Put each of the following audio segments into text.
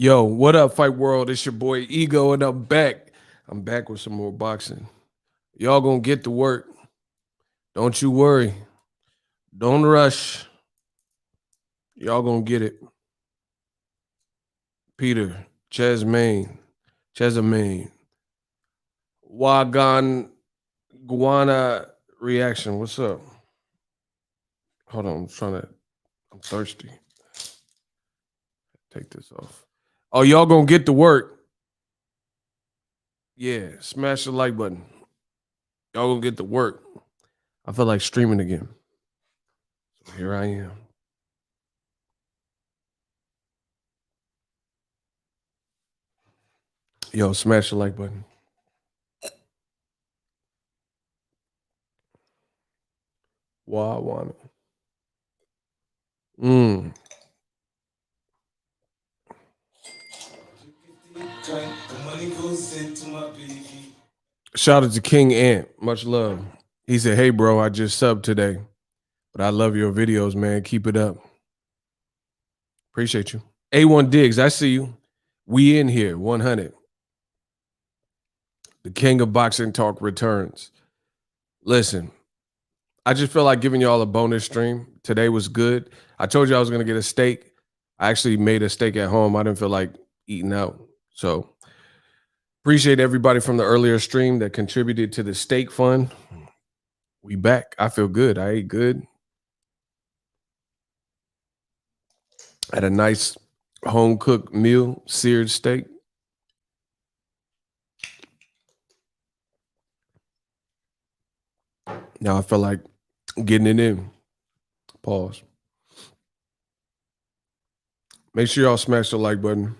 Yo, what up, Fight World? It's your boy Ego, and I'm back. I'm back with some more boxing. Y'all gonna get to work. Don't you worry. Don't rush. Y'all gonna get it. Peter, Chesamain, Wagan, Guana reaction. What's up? Hold on, I'm thirsty. Take this off. Oh, y'all gonna get to work. Yeah, smash the like button. Y'all gonna get to work. I feel like streaming again. So here I am. Yo, smash the like button. Why I want it. Shout out to King Ant. Much love. He said, hey, bro, I just subbed today. But I love your videos, man. Keep it up. Appreciate you. A1 Diggs, I see you. We in here, 100. The king of boxing talk returns. Listen, I just feel like giving y'all a bonus stream. Today was good. I told you I was going to get a steak. I actually made a steak at home. I didn't feel like eating out. So appreciate everybody from the earlier stream that contributed to the steak fund. We back. I feel good. I ate good. Had a nice home-cooked meal, seared steak. Now I feel like getting it in. Pause. Make sure y'all smash the like button.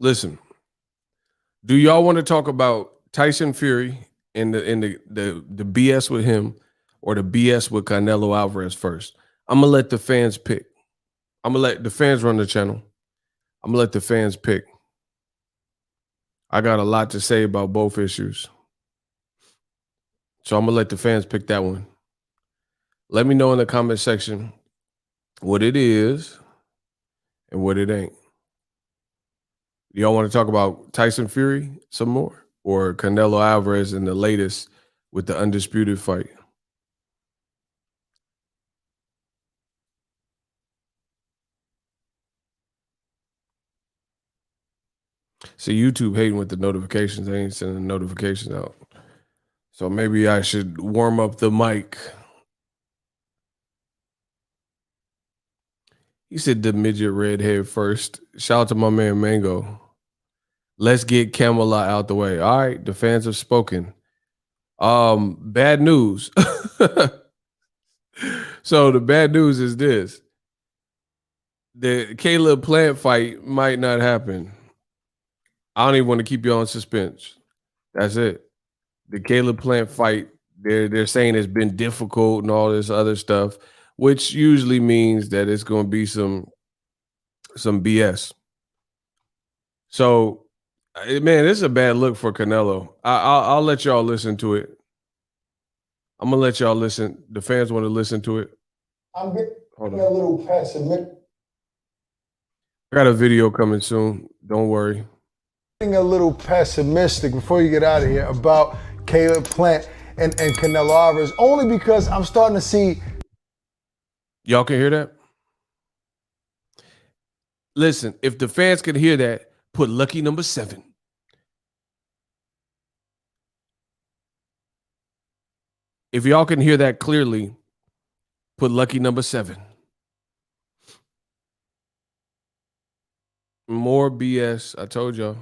Listen, do y'all want to talk about Tyson Fury and the BS with him or the BS with Canelo Alvarez first? I'm gonna let the fans pick. I'm gonna let the fans run the channel. I'm gonna let the fans pick. I got a lot to say about both issues. So I'm gonna let the fans pick that one. Let me know in the comment section what it is and what it ain't. Y'all want to talk about Tyson Fury some more or Canelo Alvarez in the latest with the undisputed fight? See, YouTube hating with the notifications. They ain't sending notifications out. So maybe I should warm up the mic. He said the midget redhead first. Shout out to my man Mango. Let's get Camelot out the way. All right, the fans have spoken. Bad news. So the bad news is this. The Caleb Plant fight might not happen. I don't even want to keep you on suspense. That's it. The Caleb Plant fight, they're saying it's been difficult and all this other stuff, which usually means that it's going to be some BS. So, man, this is a bad look for Canelo. I'll let y'all listen to it. I'm gonna let y'all listen. The fans want to listen to it. I'm getting a little pessimistic. I got a video coming soon. Don't worry. Getting a little pessimistic before you get out of here about Caleb Plant and Canelo Alvarez, only because I'm starting to see. Y'all can hear that? Listen, if the fans can hear that, put lucky number 7. If y'all can hear that clearly, put lucky number 7. More BS. I told y'all.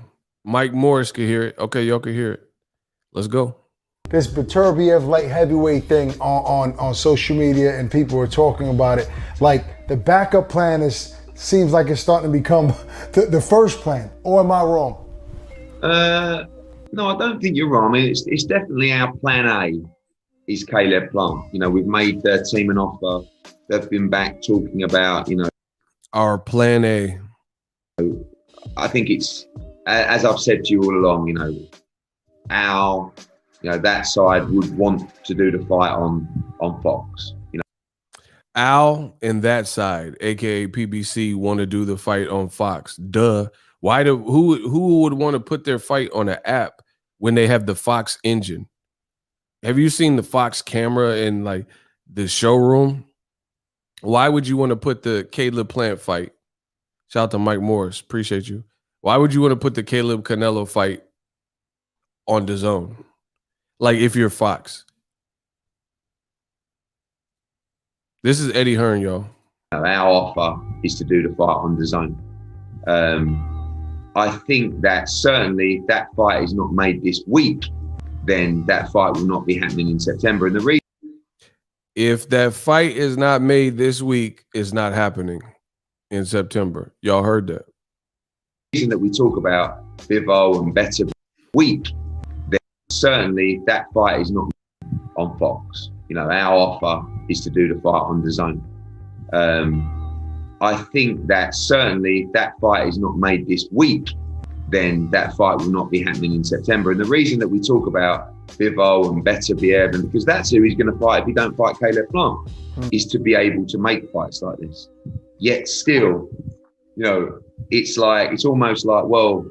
Mike Morris can hear it. Okay, y'all can hear it. Let's go. This Beterbiev light heavyweight thing on social media, and people are talking about it. Like the backup plan seems like it's starting to become the first plan. Or am I wrong? No, I don't think you're wrong. I mean, it's definitely our plan A. Is Caleb Plant. You know, we've made their team an offer. They've been back talking about, our plan A. I think it's, as I've said to you all along, that side would want to do the fight on Fox. Al and that side, aka PBC, want to do the fight on Fox. Duh. Who would want to put their fight on an app when they have the Fox engine? Have you seen the Fox camera in like the showroom? Why would you want to put the Caleb Plant fight? Shout out to Mike Morris. Appreciate you. Why would you want to put the Caleb Canelo fight on DAZN? Like if you're Fox. This is Eddie Hearn, y'all. Our offer is to do the fight on DAZN. I think that certainly if that fight is not made this week, then that fight will not be happening in September. And the reason, if that fight is not made this week, it's not happening in September. Y'all heard that. The reason that we talk about Vivo and better week, then certainly if that fight is not on Fox, our offer is to do the fight on DAZN. I think that certainly if that fight is not made this week, then that fight will not be happening in September. And the reason that we talk about Vivo and better Biev, because that's who he's going to fight if he don't fight Caleb Plant, is to be able to make fights like this. Yet still, it's almost like, well,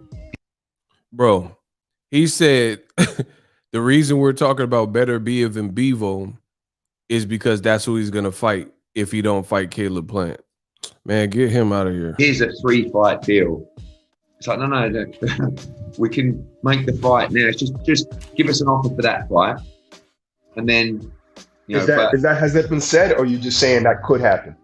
bro, he said the reason we're talking about better Biev and Bevo is because that's who he's going to fight if he don't fight Caleb Plant. Man, get him out of here. Here's a 3-fight deal. It's like, no, we can make the fight now. It's just give us an offer for that fight. And then, has that been said, or are you just saying that could happen?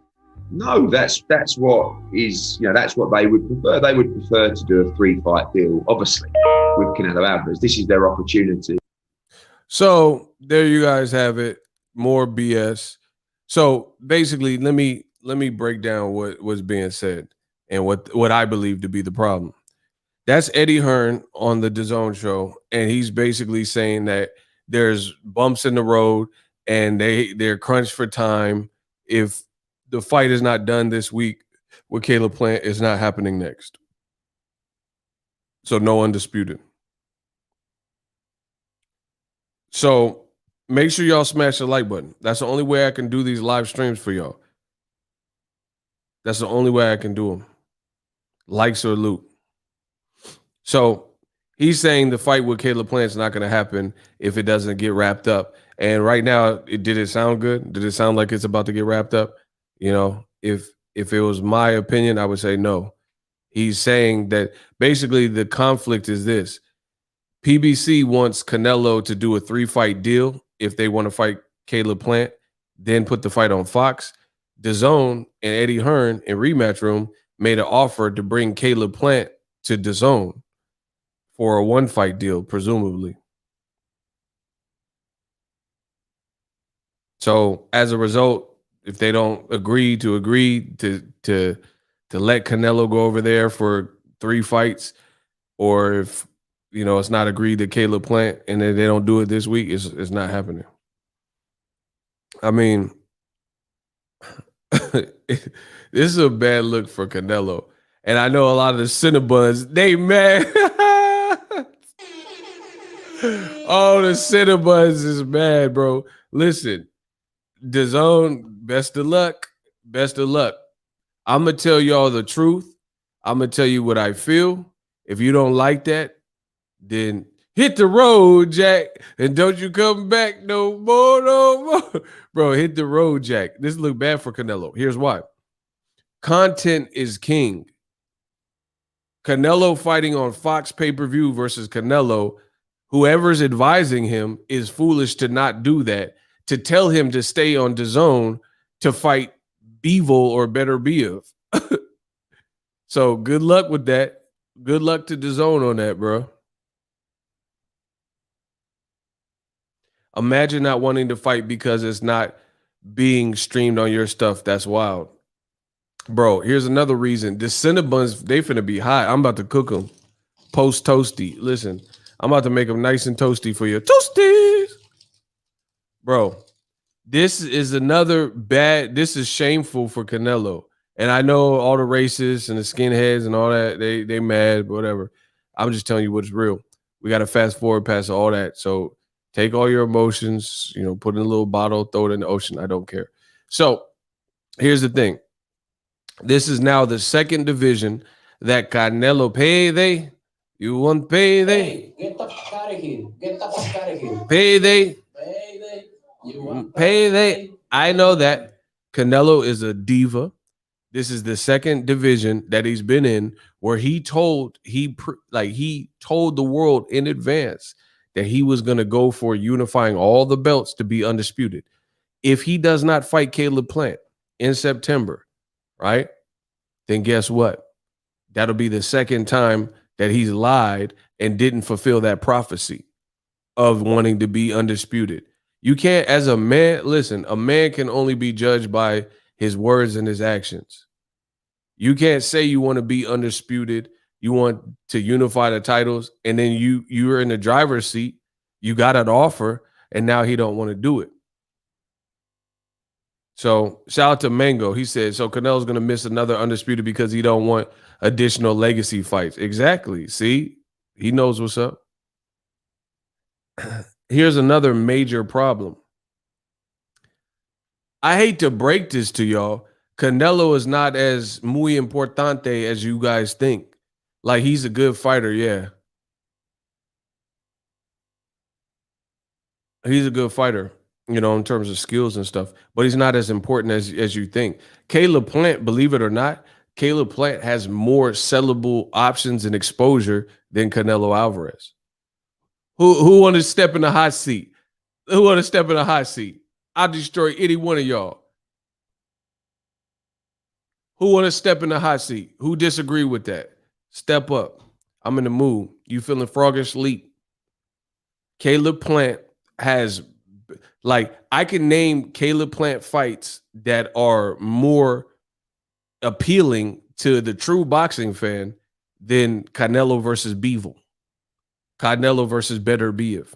No, that's what is, that's what they would prefer. They would prefer to do a 3-fight deal, obviously, with Canelo Alvarez. This is their opportunity. So there you guys have it. More BS. So basically, let me break down what was being said and what I believe to be the problem. That's Eddie Hearn on the DAZN show, and he's basically saying that there's bumps in the road and they're crunched for time. If the fight is not done this week with Caleb Plant, it's not happening next. So no undisputed. So make sure y'all smash the like button. That's the only way I can do these live streams for y'all. That's the only way I can do them. Likes or loot. So he's saying the fight with Caleb Plant is not going to happen if it doesn't get wrapped up. And right now, did it sound good? Did it sound like it's about to get wrapped up? If it was my opinion, I would say no. He's saying that basically the conflict is this. PBC wants Canelo to do a 3-fight deal if they want to fight Caleb Plant, then put the fight on Fox. DAZN and Eddie Hearn in Rematch Room made an offer to bring Caleb Plant to DAZN for a 1-fight deal, presumably. So as a result, if they don't agree to let Canelo go over there for 3 fights, or if it's not agreed to Caleb Plant and they don't do it this week, it's not happening. I mean, this is a bad look for Canelo. And I know a lot of the Cinnabons, they mad. Oh, the Cinnabons is mad, bro. Listen, DAZN, best of luck. Best of luck. I'm going to tell y'all the truth. I'm going to tell you what I feel. If you don't like that, then hit the road, Jack. And don't you come back no more. Bro, hit the road, Jack. This look bad for Canelo. Here's why. Content is king. Canelo fighting on Fox pay-per-view versus Canelo, whoever's advising him is foolish to not do that, to tell him to stay on DAZN to fight Bevo or better Biev. So good luck with that. Good luck to DAZN on that, bro. Imagine not wanting to fight because it's not being streamed on your stuff. That's wild. Bro, here's another reason. The Cinnabons, they finna be hot. I'm about to cook them. Post toasty. Listen, I'm about to make them nice and toasty for you. Toasties! Bro, this is this is shameful for Canelo. And I know all the racists and the skinheads and all that, they mad, whatever. I'm just telling you what's real. We got to fast forward past all that. So take all your emotions, put in a little bottle, throw it in the ocean. I don't care. So Here's the thing. This is now the second division that Canelo payday. You want payday? Hey, get the fuck out of here. Get the fuck out of here. Payday. Payday. You want Payday. I know that Canelo is a diva. This is the second division that he's been in where he told the world in advance that he was going to go for unifying all the belts to be undisputed. If he does not fight Caleb Plant in September, right? Then guess what? That'll be the second time that he's lied and didn't fulfill that prophecy of wanting to be undisputed. You can't, as a man, listen, a man can only be judged by his words and his actions. You can't say you want to be undisputed, you want to unify the titles, and then you're in the driver's seat, you got an offer, and now he don't want to do it. So shout out to Mango. He said, so Canelo's going to miss another undisputed because he don't want additional legacy fights. Exactly. See, he knows what's up. Here's another major problem. I hate to break this to y'all. Canelo is not as muy importante as you guys think. Like, he's a good fighter, yeah. He's a good fighter, you know, in terms of skills and stuff, but he's not as important as you think. Caleb Plant, believe it or not, Caleb Plant has more sellable options and exposure than Canelo Alvarez. Who want to step in the hot seat? Who want to step in the hot seat? I'll destroy any one of y'all. Who want to step in the hot seat? Who disagree with that? Step up. I'm in the mood. You feeling froggish leap? Caleb Plant has, like, I can name Caleb Plant fights that are more appealing to the true boxing fan than Canelo versus Bivol. Canelo versus Beterbiev.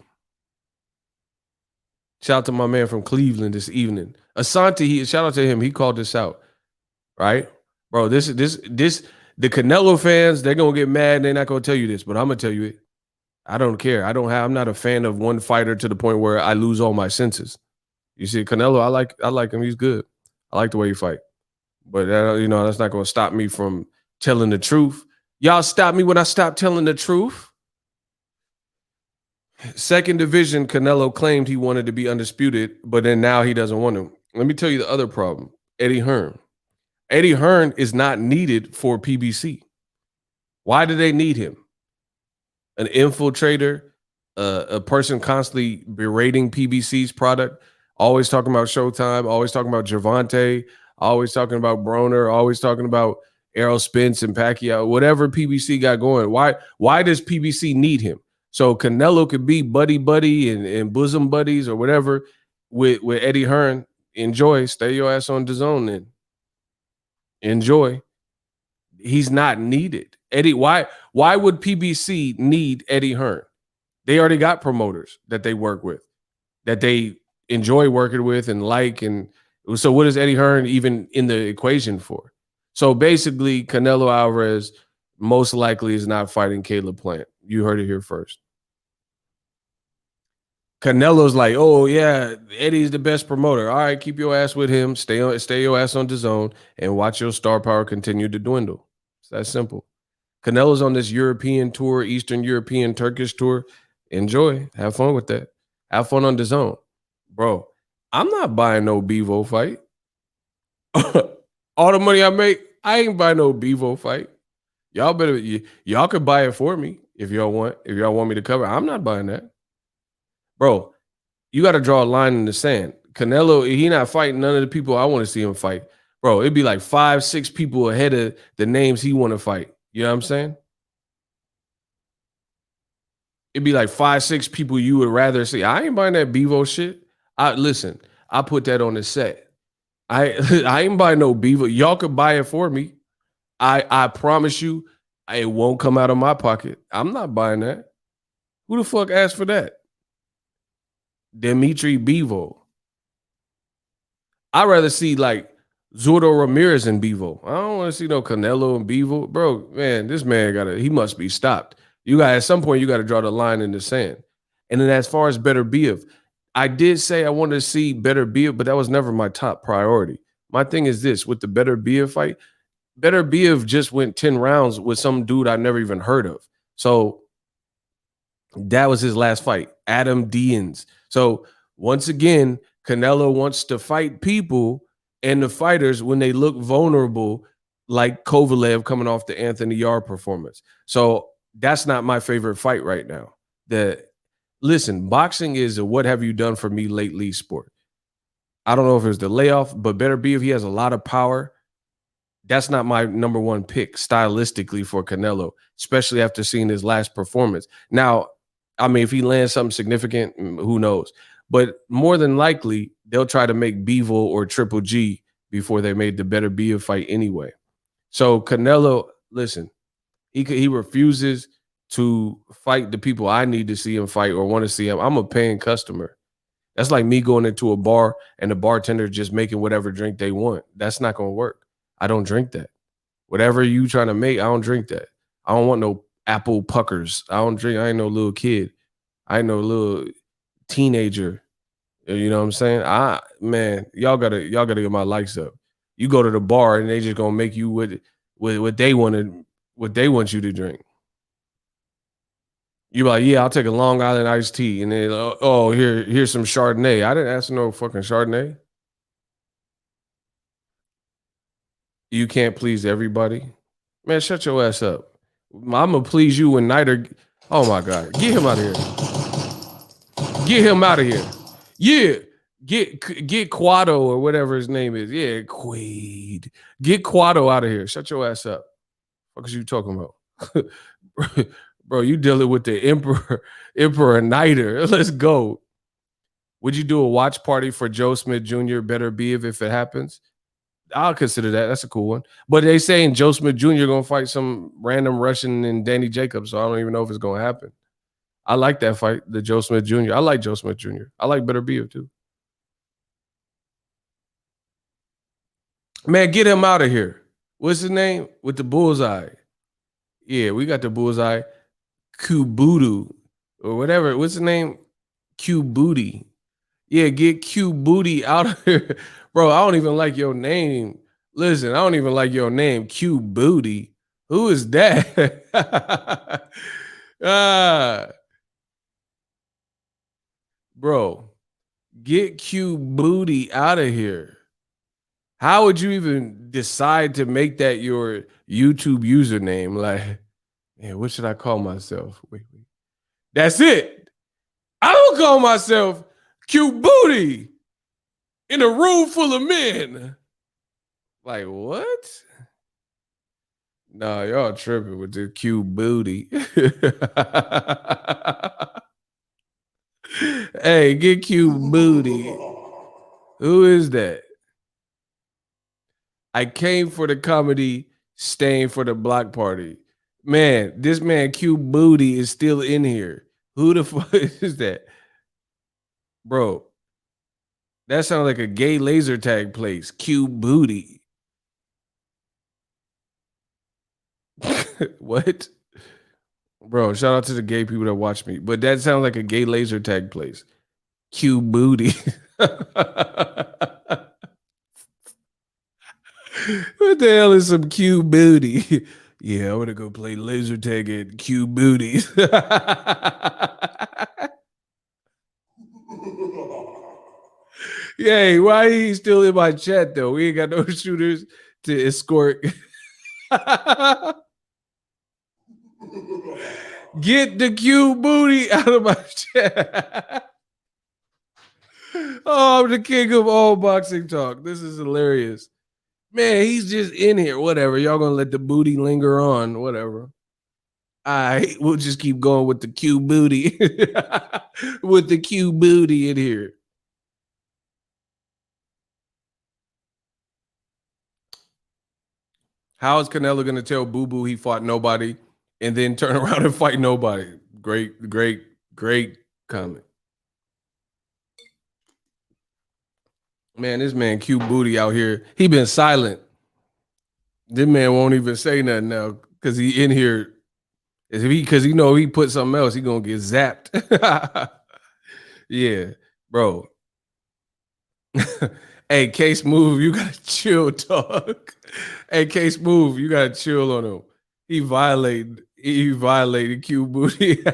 Shout out to my man from Cleveland this evening. Asante, shout out to him. He called this out. Right? Bro, this the Canelo fans, they're gonna get mad. They're not gonna tell you this, but I'm gonna tell you it. I don't care. I'm not a fan of one fighter to the point where I lose all my senses. You see, Canelo, I like him. He's good. I like the way he fight. But that's not gonna stop me from telling the truth. Y'all stop me when I stop telling the truth. Second division, Canelo claimed he wanted to be undisputed, but then now he doesn't want to. Let me tell you the other problem. Eddie Hearn. Eddie Hearn is not needed for PBC. Why do they need him? An infiltrator, a person constantly berating PBC's product, always talking about Showtime, always talking about Gervonta, always talking about Broner, always talking about Errol Spence and Pacquiao, whatever PBC got going. Why does PBC need him? So Canelo could be buddy and bosom buddies or whatever with Eddie Hearn. Enjoy. Stay your ass on DAZN then. Enjoy. He's not needed. Eddie, why would PBC need Eddie Hearn? They already got promoters that they work with, that they enjoy working with and like. And so what is Eddie Hearn even in the equation for? So basically, Canelo Alvarez most likely is not fighting Caleb Plant. You heard it here first. Canelo's like, oh yeah, Eddie's the best promoter. All right, keep your ass with him. Stay your ass on DAZN and watch your star power continue to dwindle. It's that simple. Canelo's on this European tour, Eastern European, Turkish tour. Enjoy. Have fun with that. Have fun on DAZN. Bro, I'm not buying no Bivol fight. All the money I make, I ain't buying no Bivol fight. Y'all could buy it for me if y'all want me to cover. I'm not buying that. Bro, you got to draw a line in the sand. Canelo, he not fighting none of the people I want to see him fight. Bro, it'd be like 5-6 people ahead of the names he want to fight. You know what I'm saying? It'd be like 5-6 people you would rather see. I ain't buying that Bivol shit. Listen, I put that on the set. I ain't buying no Bivol. Y'all could buy it for me. I promise you, it won't come out of my pocket. I'm not buying that. Who the fuck asked for that? Dimitri Bivol. I'd rather see like Zurdo Ramirez and Bivol. I don't want to see no Canelo and Bivol. Bro, man, this man he must be stopped. At some point, you got to draw the line in the sand. And then as far as Beterbiev, I did say I wanted to see Beterbiev, but that was never my top priority. My thing is this with the Better Biev fight. Better Biev just went 10 rounds with some dude I've never even heard of. So that was his last fight, Adam Deans. So once again, Canelo wants to fight people and the fighters when they look vulnerable, like Kovalev coming off the Anthony Yarde performance. So that's not my favorite fight right now. Listen, boxing is a what have you done for me lately sport. I don't know if it's the layoff, but Better Biev, he has a lot of power. That's not my number one pick stylistically for Canelo, especially after seeing his last performance. Now, I mean, if he lands something significant, who knows? But more than likely, they'll try to make Bevel or Triple G before they made the Better Biev fight anyway. So Canelo, listen, he refuses to fight the people I need to see him fight or want to see him. I'm a paying customer. That's like me going into a bar and the bartender just making whatever drink they want. That's not going to work. I don't drink that. Whatever you trying to make, I don't drink that. I don't want no apple puckers. I don't drink. I ain't no little kid. I ain't no little teenager. You know what I'm saying? Man, y'all gotta get my likes up. You go to the bar and they just gonna make you what they want you to drink. You like, yeah, I'll take a Long Island iced tea, and then here's some Chardonnay. I didn't ask for no fucking Chardonnay. You can't please everybody, man. Shut your ass up. I'm gonna please you when Nighter. Oh my God, get him out of here. Get him out of here. Yeah, get Quado or whatever his name is. Yeah, Quaid. Get Quado out of here. Shut your ass up. What is you talking about? Bro, you dealing with the Emperor Niter. Let's go. Would you do a watch party for Joe Smith Jr. Better Biev if it happens? I'll consider that. That's a cool one. But they saying Joe Smith Jr. gonna fight some random Russian and Danny Jacobs, so I don't even know if it's gonna happen. I like that fight, the Joe Smith Jr. I like Joe Smith Jr. I like Better Biev too. Man, get him out of here. What's his name? With the bullseye. Yeah, we got the bullseye. Kubudu or whatever. What's the name? Q-Booty. Yeah, get Q-Booty out of here. Bro, I don't even like your name. Listen, I don't even like your name. Q-Booty. Who is that? Bro, get Q-Booty out of here. How would you even decide to make that your YouTube username? Like, man, what should I call myself? Wait. That's it. I don't call myself Cute Booty in a room full of men. Like, what? Nah, y'all tripping with the cute booty. Hey, get cute booty. Who is that? I came for the comedy, staying for the block party. Man, this man cute booty is still in here. Who the fuck is that? Bro, that sounds like a gay laser tag place. Cute booty. What? Bro, shout out to the gay people that watch me. But that sounds like a gay laser tag place. Cute booty. What the hell is some cute booty? Yeah, I want to go play laser tag at cute booties. Yay, why he still in my chat though? We ain't got no shooters to escort. Get the cute booty out of my chat. Oh, I'm the king of all boxing talk. This is hilarious. Man, he's just in here. Whatever. Y'all gonna let the booty linger on. Whatever. All right, we'll just keep going with the cute booty. With the cute booty in here. How is Canelo gonna tell Boo Boo he fought nobody and then turn around and fight nobody? Great comment. Man, this man cute booty out here. He been silent. This man won't even say nothing now because he in here. Because he know he put something else, he gonna get zapped. Yeah, bro. Hey, Case Move, you gotta chill, dog. Hey, Case Move, you gotta chill on him. He violated Q Booty.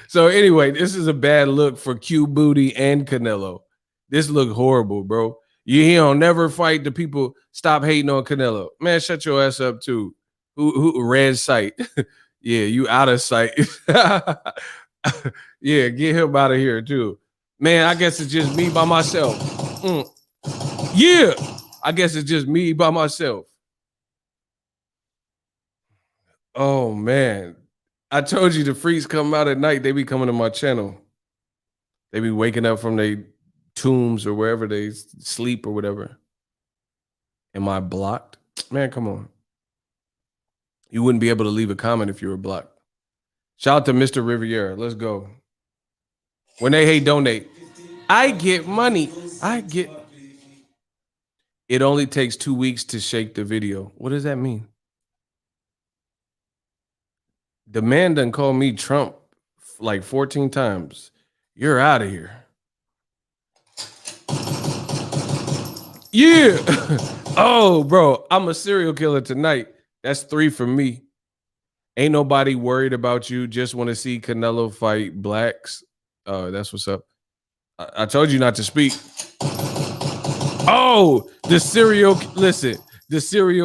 So anyway, this is a bad look for Q Booty and Canelo. This look horrible, bro. He don't never fight the people. Stop hating on Canelo. Man, shut your ass up too. Who red sight? Yeah, you out of sight. Yeah, get him out of here too. Man, I guess it's just me by myself. Yeah, I guess it's just me by myself. Oh man, I told you the freaks come out at night. They be coming to my channel. They be waking up from their tombs or wherever they sleep or whatever. Am I blocked? Man, come on. You wouldn't be able to leave a comment if you were blocked. Shout out to Mr. Riviera. Let's go. When they hate, donate. I get money. It only takes 2 weeks to shake the video. What does that mean? The man done called me Trump like 14 times. You're out of here. Yeah. Oh, bro, I'm a serial killer tonight. That's 3 for me. Ain't nobody worried about you. Just want to see Canelo fight blacks. That's what's up. I told you not to speak. Oh, the serial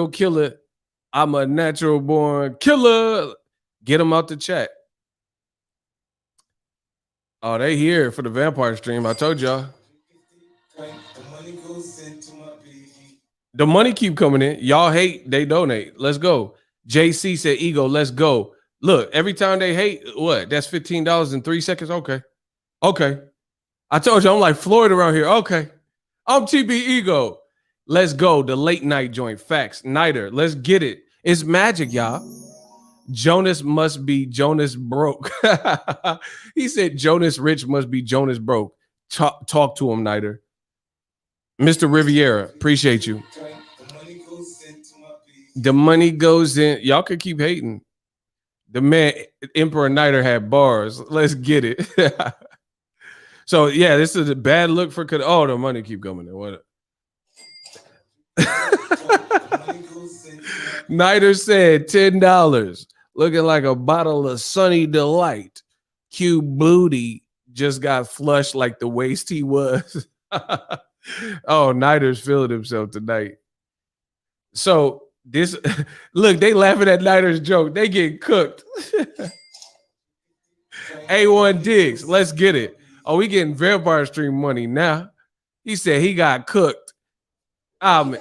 killer. I'm a natural born killer. Get him out the chat. Oh, they here for the vampire stream. I told y'all. The money keep coming in. Y'all hate, they donate. Let's go. JC said, Ego, let's go. Look, every time they hate, what? That's $15 in 3 seconds? Okay. I told you, I'm like Floyd around here. Okay. I'm TB Ego. Let's go. The late night joint. Facts. Nighter. Let's get it. It's magic, y'all. Jonas must be Jonas broke. He said Jonas rich must be Jonas broke. Talk to him, Nighter. Mr. Riviera, appreciate you. The money goes in. Y'all could keep hating. The man, Emperor Nighter, had bars. Let's get it. So, yeah, this is a bad look for... Oh, the money keep coming in. What? Nighter said $10. Looking like a bottle of Sunny Delight. Q Booty just got flushed like the waist he was. Oh, Nighter's feeling himself tonight. So this, look, they laughing at Nighter's joke. They get cooked. A1 Diggs, let's get it. Oh, we getting vampire stream money now. He said he got cooked. Man.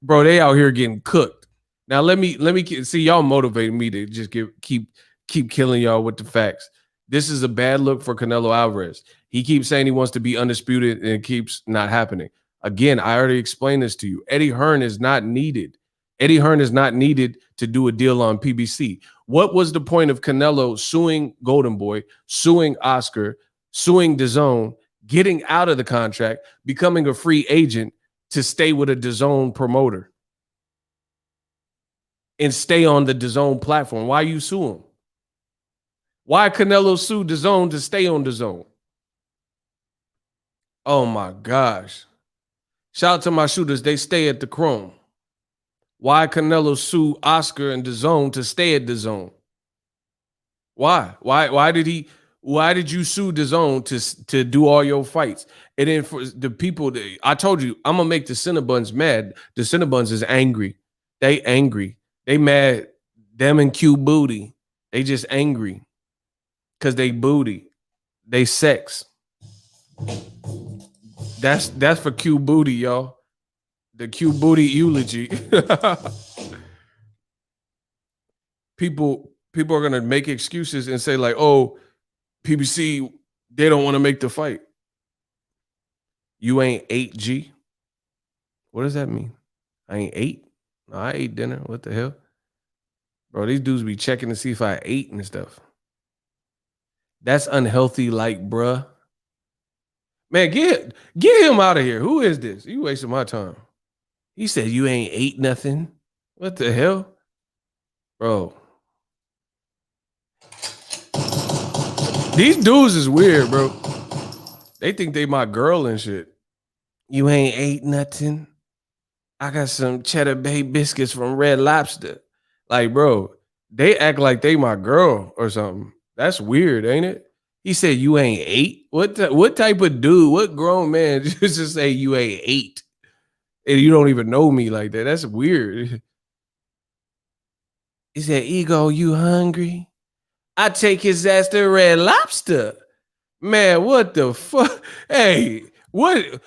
Bro, they out here getting cooked. Now let me see, y'all motivating me to just keep killing y'all with the facts. This is a bad look for Canelo Alvarez. He keeps saying he wants to be undisputed, and it keeps not happening. Again, I already explained this to you. Eddie Hearn is not needed. Eddie Hearn is not needed to do a deal on PBC. What was the point of Canelo suing Golden Boy, suing Oscar, suing DAZN, getting out of the contract, becoming a free agent to stay with a DAZN promoter and stay on the DAZN platform? Why you sue him? Why Canelo sue DAZN to stay on DAZN? Oh my gosh. Shout out to my shooters. They stay at the Chrome. Why Canelo sue Oscar and DAZN to stay at DAZN? Why? Why did you sue DAZN to do all your fights? And then for the people, I told you, I'm gonna make the Cinnabons mad. The Cinnabons is angry. They angry. They mad. Them and Q Booty. They just angry. Because they booty. They sex. That's for Q Booty, y'all. The Q Booty eulogy. People are gonna make excuses and say, like, oh, PBC, they don't want to make the fight. You ain't 8G. What does that mean? I ain't 8? No, I ate dinner. What the hell? Bro, these dudes be checking to see if I ate and stuff. That's unhealthy, like, bruh. Man, get him out of here. Who is this? You wasting my time. He said you ain't ate nothing. What the hell? Bro. These dudes is weird, bro. They think they my girl and shit. You ain't ate nothing. I got some cheddar bay biscuits from Red Lobster. Like, bro, they act like they my girl or something. That's weird, ain't it? He said you ain't ate. What type of dude? What grown man just to say you ain't ate and you don't even know me like that? That's weird. He said, Ego, you hungry? I take his ass to Red Lobster. Man, what the fuck? Hey, what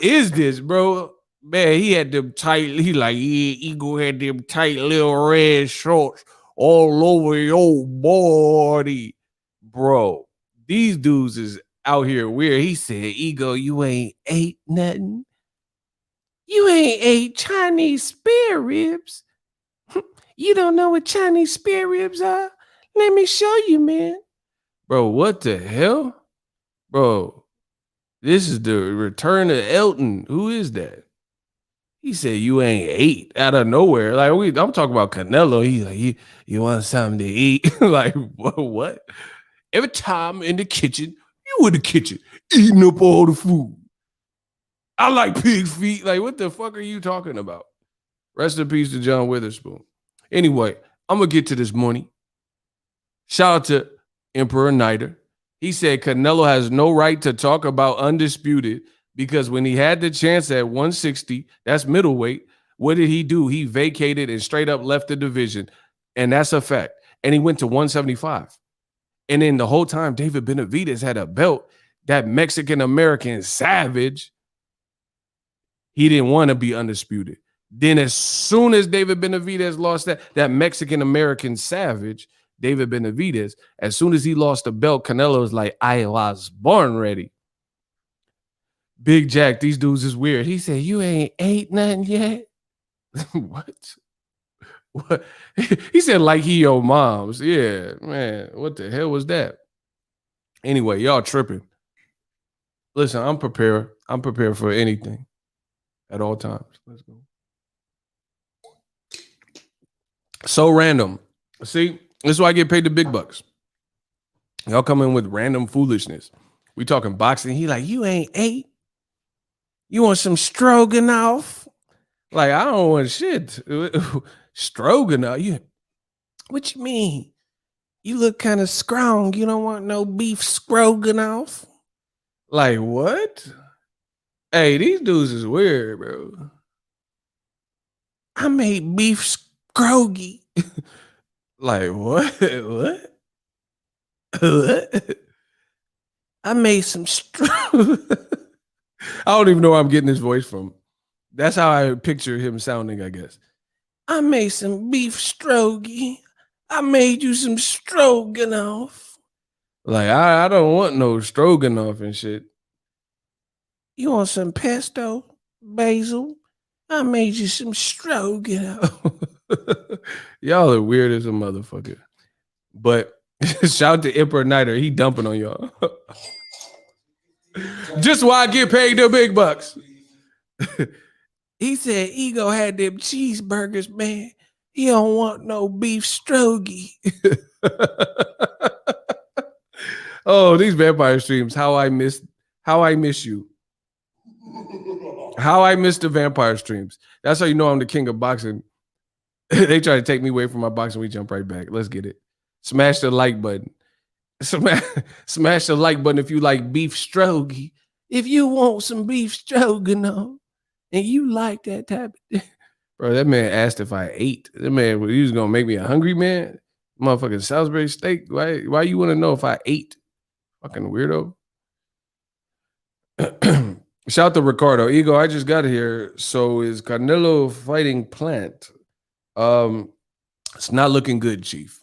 is this, bro? Man, he had them tight, Ego had them tight little red shorts all over your body. Bro, these dudes is out here weird. He said, Ego, you ain't ate nothing. You ain't ate Chinese spare ribs. You don't know what Chinese spare ribs are? Let me show you, man. Bro, what the hell? Bro, this is the return of Elton. Who is that? He said you ain't ate out of nowhere. Like I'm talking about Canelo. He's like, you want something to eat? Like what? Every time in the kitchen, you in the kitchen eating up all the food. I like pig feet. Like what the fuck are you talking about? Rest in peace to John Witherspoon. Anyway, I'm gonna get to this money. Shout out to Emperor Niter. He said Canelo has no right to talk about undisputed because when he had the chance at 160, that's middleweight, what did he do? He vacated and straight up left the division. And that's a fact. And he went to 175. And then the whole time, David Benavidez had a belt, that Mexican-American savage, he didn't want to be undisputed. Then as soon as David Benavidez lost that Mexican-American savage, David Benavidez, as soon as he lost the belt, Canelo was like, I was born ready. Big Jack, these dudes is weird. He said, you ain't ate nothing yet? What? He said, like he your mom's. Yeah, man, what the hell was that? Anyway, y'all tripping. Listen, I'm prepared. I'm prepared for anything at all times. Let's go. So random. See, this is why I get paid the big bucks. Y'all come in with random foolishness. We talking boxing. He like, you ain't ate. You want some stroganoff? Like, I don't want shit. Stroganoff. What you mean? You look kind of strong. You don't want no beef stroganoff? Like, what? Hey, these dudes is weird, bro. I made beef scrogy. Like, what? What? What? I made some I don't even know where I'm getting this voice from. That's how I picture him sounding, I guess. I made some beef strogy. I made you some stroganoff. Like, I don't want no stroganoff and shit. You want some pesto, basil? I made you some stroganoff. Y'all are weird as a motherfucker. But shout out to Emperor Niter. He dumping on y'all. Just why I get paid the big bucks. He said Ego had them cheeseburgers, man. He don't want no beef strogy. Oh, these vampire streams. How I miss you. How I miss the vampire streams. That's how you know I'm the king of boxing. They try to take me away from my boxing. We jump right back. Let's get it. Smash the like button. Smash the like button if you like beef strogy. If you want some beef stroganoff and you like that type of thing. Bro, that man asked if I ate. That man, he was gonna make me a hungry man. Motherfucking Salisbury steak. Why you want to know if I ate? Fucking weirdo. Shout out to Ricardo. Ego, I just got here. So is Canelo fighting Plant? It's not looking good, Chief.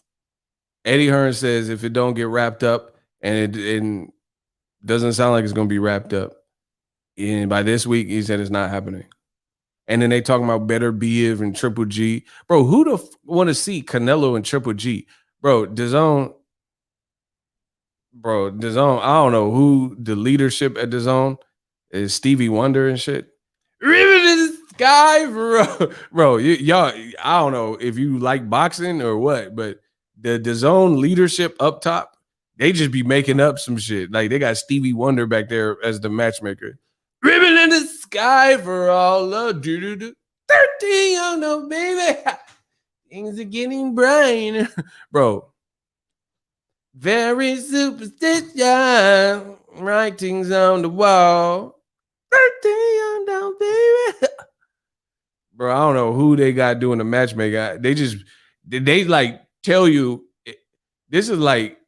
Eddie Hearn says if it don't get wrapped up, and it doesn't sound like it's going to be wrapped up, and by this week, he said it's not happening. And then they talking about Better Biev and Triple G. Bro, who the want to see Canelo and Triple G? Bro, DAZN, I don't know who the leadership at DAZN is. Stevie Wonder and shit. This guy, bro, y'all, I don't know if you like boxing or what, but the DAZN leadership up top They just be making up some shit. Like they got Stevie Wonder back there as the matchmaker. Ribbon in the sky for all of 13, oh no, baby. Things are getting bright. Bro, very superstition. Writings on the wall. 13, oh no, baby. Bro, I don't know who they got doing the matchmaker. They like tell you this is like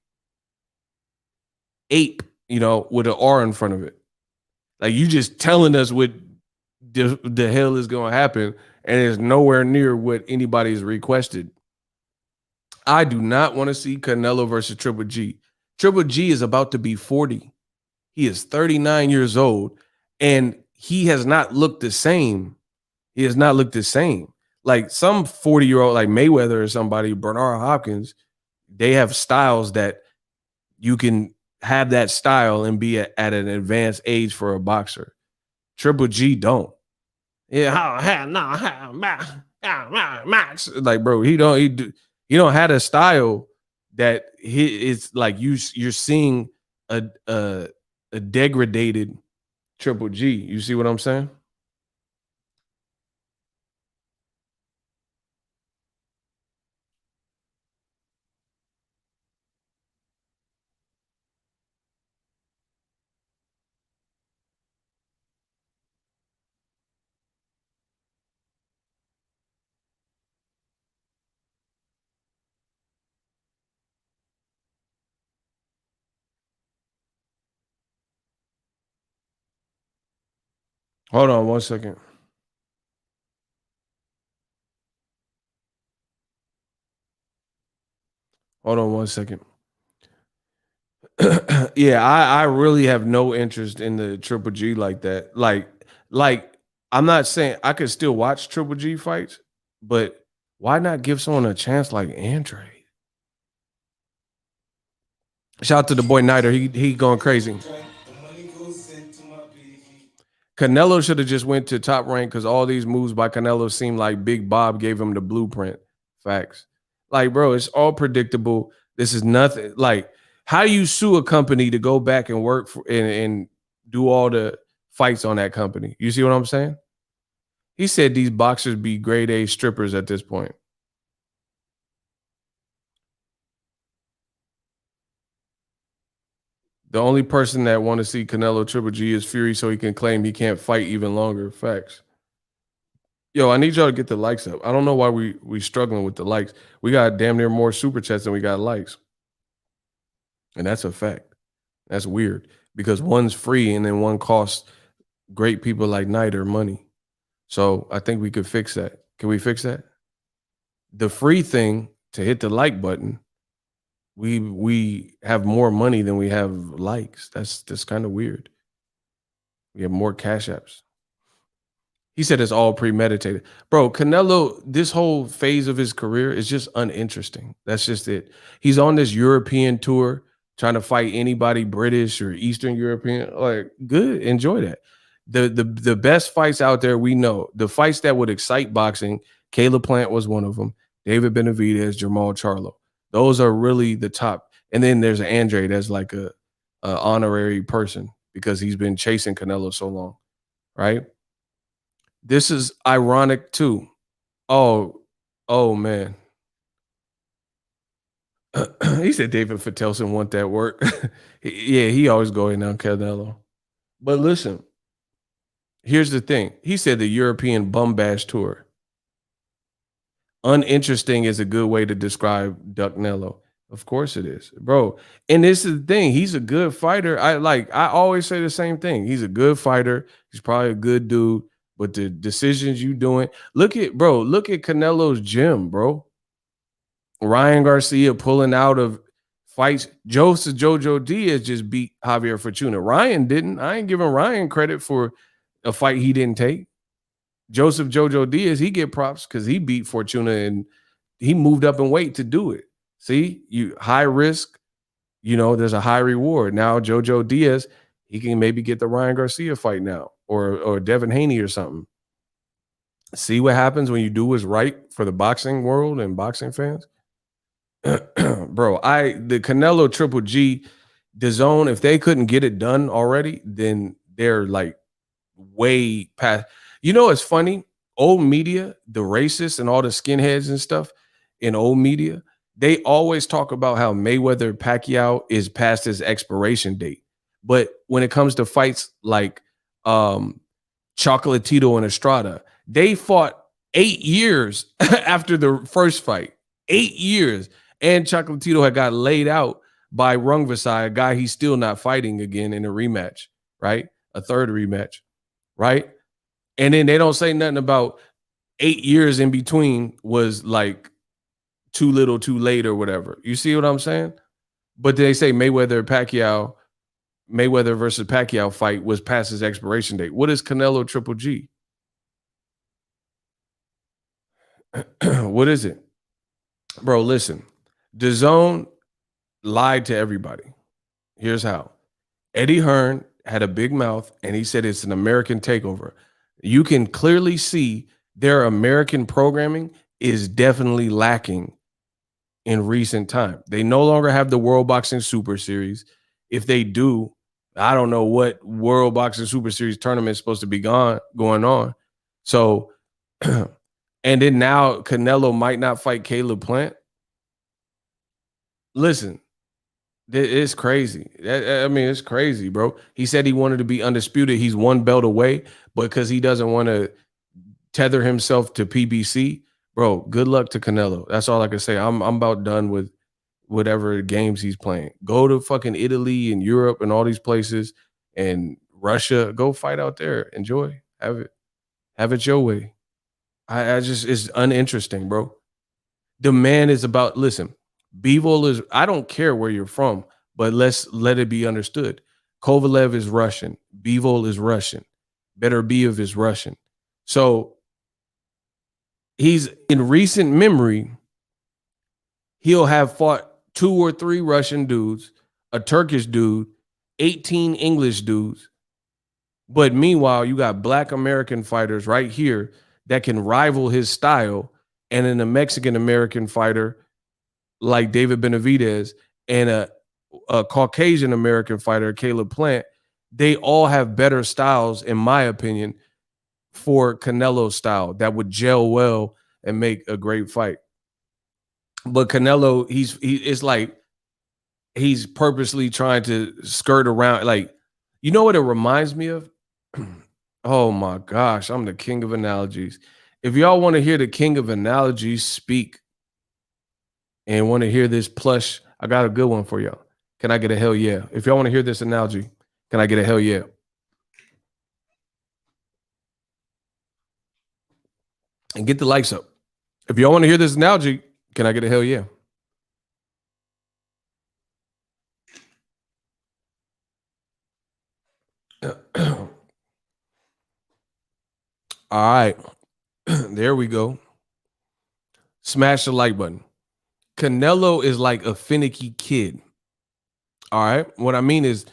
ape, with an R in front of it. Like you just telling us what the hell is going to happen, and it's nowhere near what anybody's requested. I do not want to see Canelo versus Triple G. Triple G is about to be 40. He is 39 years old, and he has not looked the same. He has not looked the same. Like some 40-year-old, like Mayweather or somebody, Bernard Hopkins, they have styles that you can have that style and be at an advanced age for a boxer. Triple G don't. Yeah, like bro, he don't have a style that it's like you're seeing a degraded Triple G. You see what I'm saying? Hold on 1 second. Hold on 1 second. Yeah, I really have no interest in the Triple G like that. Like I'm not saying I could still watch Triple G fights, but why not give someone a chance like Andre? Shout out to the boy Niter. He going crazy. Canelo should have just went to Top Rank because all these moves by Canelo seem like Big Bob gave him the blueprint. Facts. Like, bro, it's all predictable. This is nothing. Like, how do you sue a company to go back and work for and do all the fights on that company? You see what I'm saying? He said these boxers be grade A strippers at this point. The only person that want to see Canelo Triple G is Fury so he can claim he can't fight even longer. Facts. Yo, I need y'all to get the likes up. I don't know why we struggling with the likes. We got damn near more super chats than we got likes. And that's a fact. That's weird because one's free and then one costs great people like Niter money. So I think we could fix that. Can we fix that? The free thing to hit the like button, we have more money than we have likes. That's kind of weird. We have more cash apps. He said it's all premeditated. Bro, Canelo, this whole phase of his career is just uninteresting. That's just it. He's on this European tour trying to fight anybody British or Eastern European. Like, good, enjoy that. The best fights out there, we know. The fights that would excite boxing, Caleb Plant was one of them. David Benavidez, Jamal Charlo. Those are really the top. And then there's Andre that's like a honorary person because he's been chasing Canelo so long, right? This is ironic too. Oh man. He said David Fatelson want that work. Yeah, he always going on Canelo. But listen, here's the thing. He said the European bum bash tour. Uninteresting is a good way to describe Duck Nello. Of course it is, bro. And this is the thing. He's a good fighter. I always say the same thing. He's a good fighter. He's probably a good dude. But the decisions you doing, look at Canelo's gym, bro. Ryan Garcia pulling out of fights. Joseph Jojo Diaz just beat Javier Fortuna. Ryan didn't. I ain't giving Ryan credit for a fight he didn't take. Joseph Jojo Diaz, he get props because he beat Fortuna and he moved up in weight to do it. See, you high risk, there's a high reward. Now Jojo Diaz, he can maybe get the Ryan Garcia fight now or Devin Haney or something. See what happens when you do what's right for the boxing world and boxing fans? Bro, the Canelo Triple G, the zone, if they couldn't get it done already, then they're like way past. You know, it's funny. Old media, the racists and all the skinheads and stuff in old media, they always talk about how Mayweather Pacquiao is past his expiration date. But when it comes to fights like Chocolatito and Estrada, they fought 8 years after the first fight. 8 years. And Chocolatito had got laid out by Rungvisai, a guy he's still not fighting again in a rematch, right? A third rematch, right? And then they don't say nothing about 8 years in between was like too little, too late, or whatever. You see what I'm saying? But they say Mayweather versus Pacquiao fight was past his expiration date. What is Canelo Triple G? What is it? Bro, listen. DAZN lied to everybody. Here's how. Eddie Hearn had a big mouth and he said it's an American takeover. You can clearly see their American programming is definitely lacking in recent time. They no longer have the World Boxing Super Series. If they do, I don't know what World Boxing Super Series tournament is supposed to be going on. So, and then now Canelo might not fight Caleb Plant. Listen, it's crazy. I mean, it's crazy, bro. He said he wanted to be undisputed. He's one belt away, but because he doesn't want to tether himself to PBC, bro, good luck to Canelo. That's all I can say. I'm about done with whatever games he's playing. Go to fucking Italy and Europe and all these places and Russia. Go fight out there. Enjoy. Have it your way. I just, it's uninteresting, bro. The man is about, listen, Bivol is, I don't care where you're from, but let's let it be understood. Kovalev is Russian. Bivol is Russian. Beterbiev is Russian. So he's, in recent memory, he'll have fought 2 or 3 Russian dudes, a Turkish dude, 18 English dudes. But meanwhile, you got Black American fighters right here that can rival his style, and then a Mexican American fighter like David Benavidez and a Caucasian American fighter, Caleb Plant. They all have better styles, in my opinion, for Canelo's style that would gel well and make a great fight. But Canelo, it's like he's purposely trying to skirt around. Like, you know what it reminds me of? Oh my gosh, I'm the king of analogies. If y'all want to hear the king of analogies speak and want to hear this plush, I got a good one for y'all. Can I get a hell yeah? If y'all want to hear this analogy, can I get a hell yeah? And get the likes up. If y'all want to hear this analogy, can I get a hell yeah? All right. There we go. Smash the like button. Canelo is like a finicky kid. All right. What I mean is,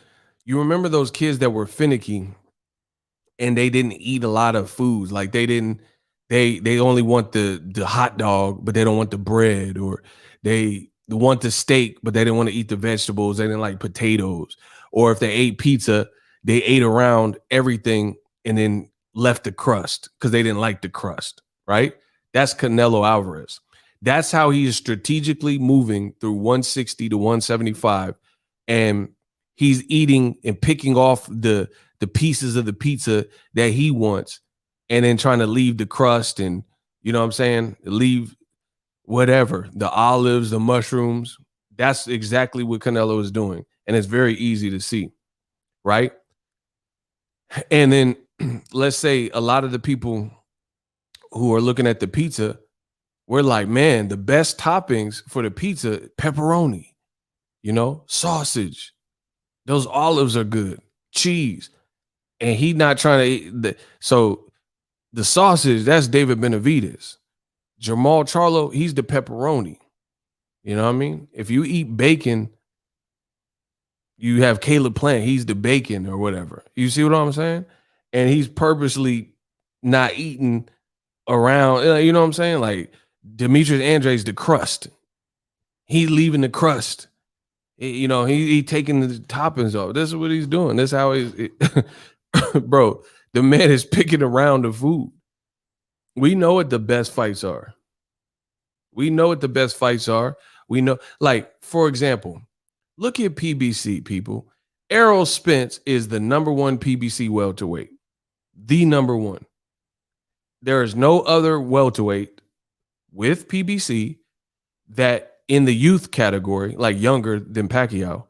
you remember those kids that were finicky and they didn't eat a lot of foods. Like they only want the hot dog, but they don't want the bread, or they want the steak, but they didn't want to eat the vegetables. They didn't like potatoes. Or if they ate pizza, they ate around everything and then left the crust because they didn't like the crust, right? That's Canelo Alvarez. That's how he is strategically moving through 160 to 175. And he's eating and picking off the pieces of the pizza that he wants, and then trying to leave the crust and, you know what I'm saying, leave whatever, the olives, the mushrooms. That's exactly what Canelo is doing. And it's very easy to see, right? And then let's say a lot of the people who are looking at the pizza, we're like, man, the best toppings for the pizza, pepperoni, sausage. Those olives are good. Cheese. And he's not trying to eat so the sausage, that's David Benavidez. Jamal Charlo, he's the pepperoni. You know what I mean? If you eat bacon, you have Caleb Plant, he's the bacon or whatever. You see what I'm saying? And he's purposely not eating around, you know what I'm saying? Like Demetrius Andre's the crust. He leaving the crust. You know, he taking the toppings off. This is what he's doing. This is how he's bro. The man is picking around the food. We know what the best fights are. We know what the best fights are. We know, like, for example, look at PBC, people. Errol Spence is the #1 PBC welterweight. The #1. There is no other welterweight with PBC that in the youth category, like younger than Pacquiao,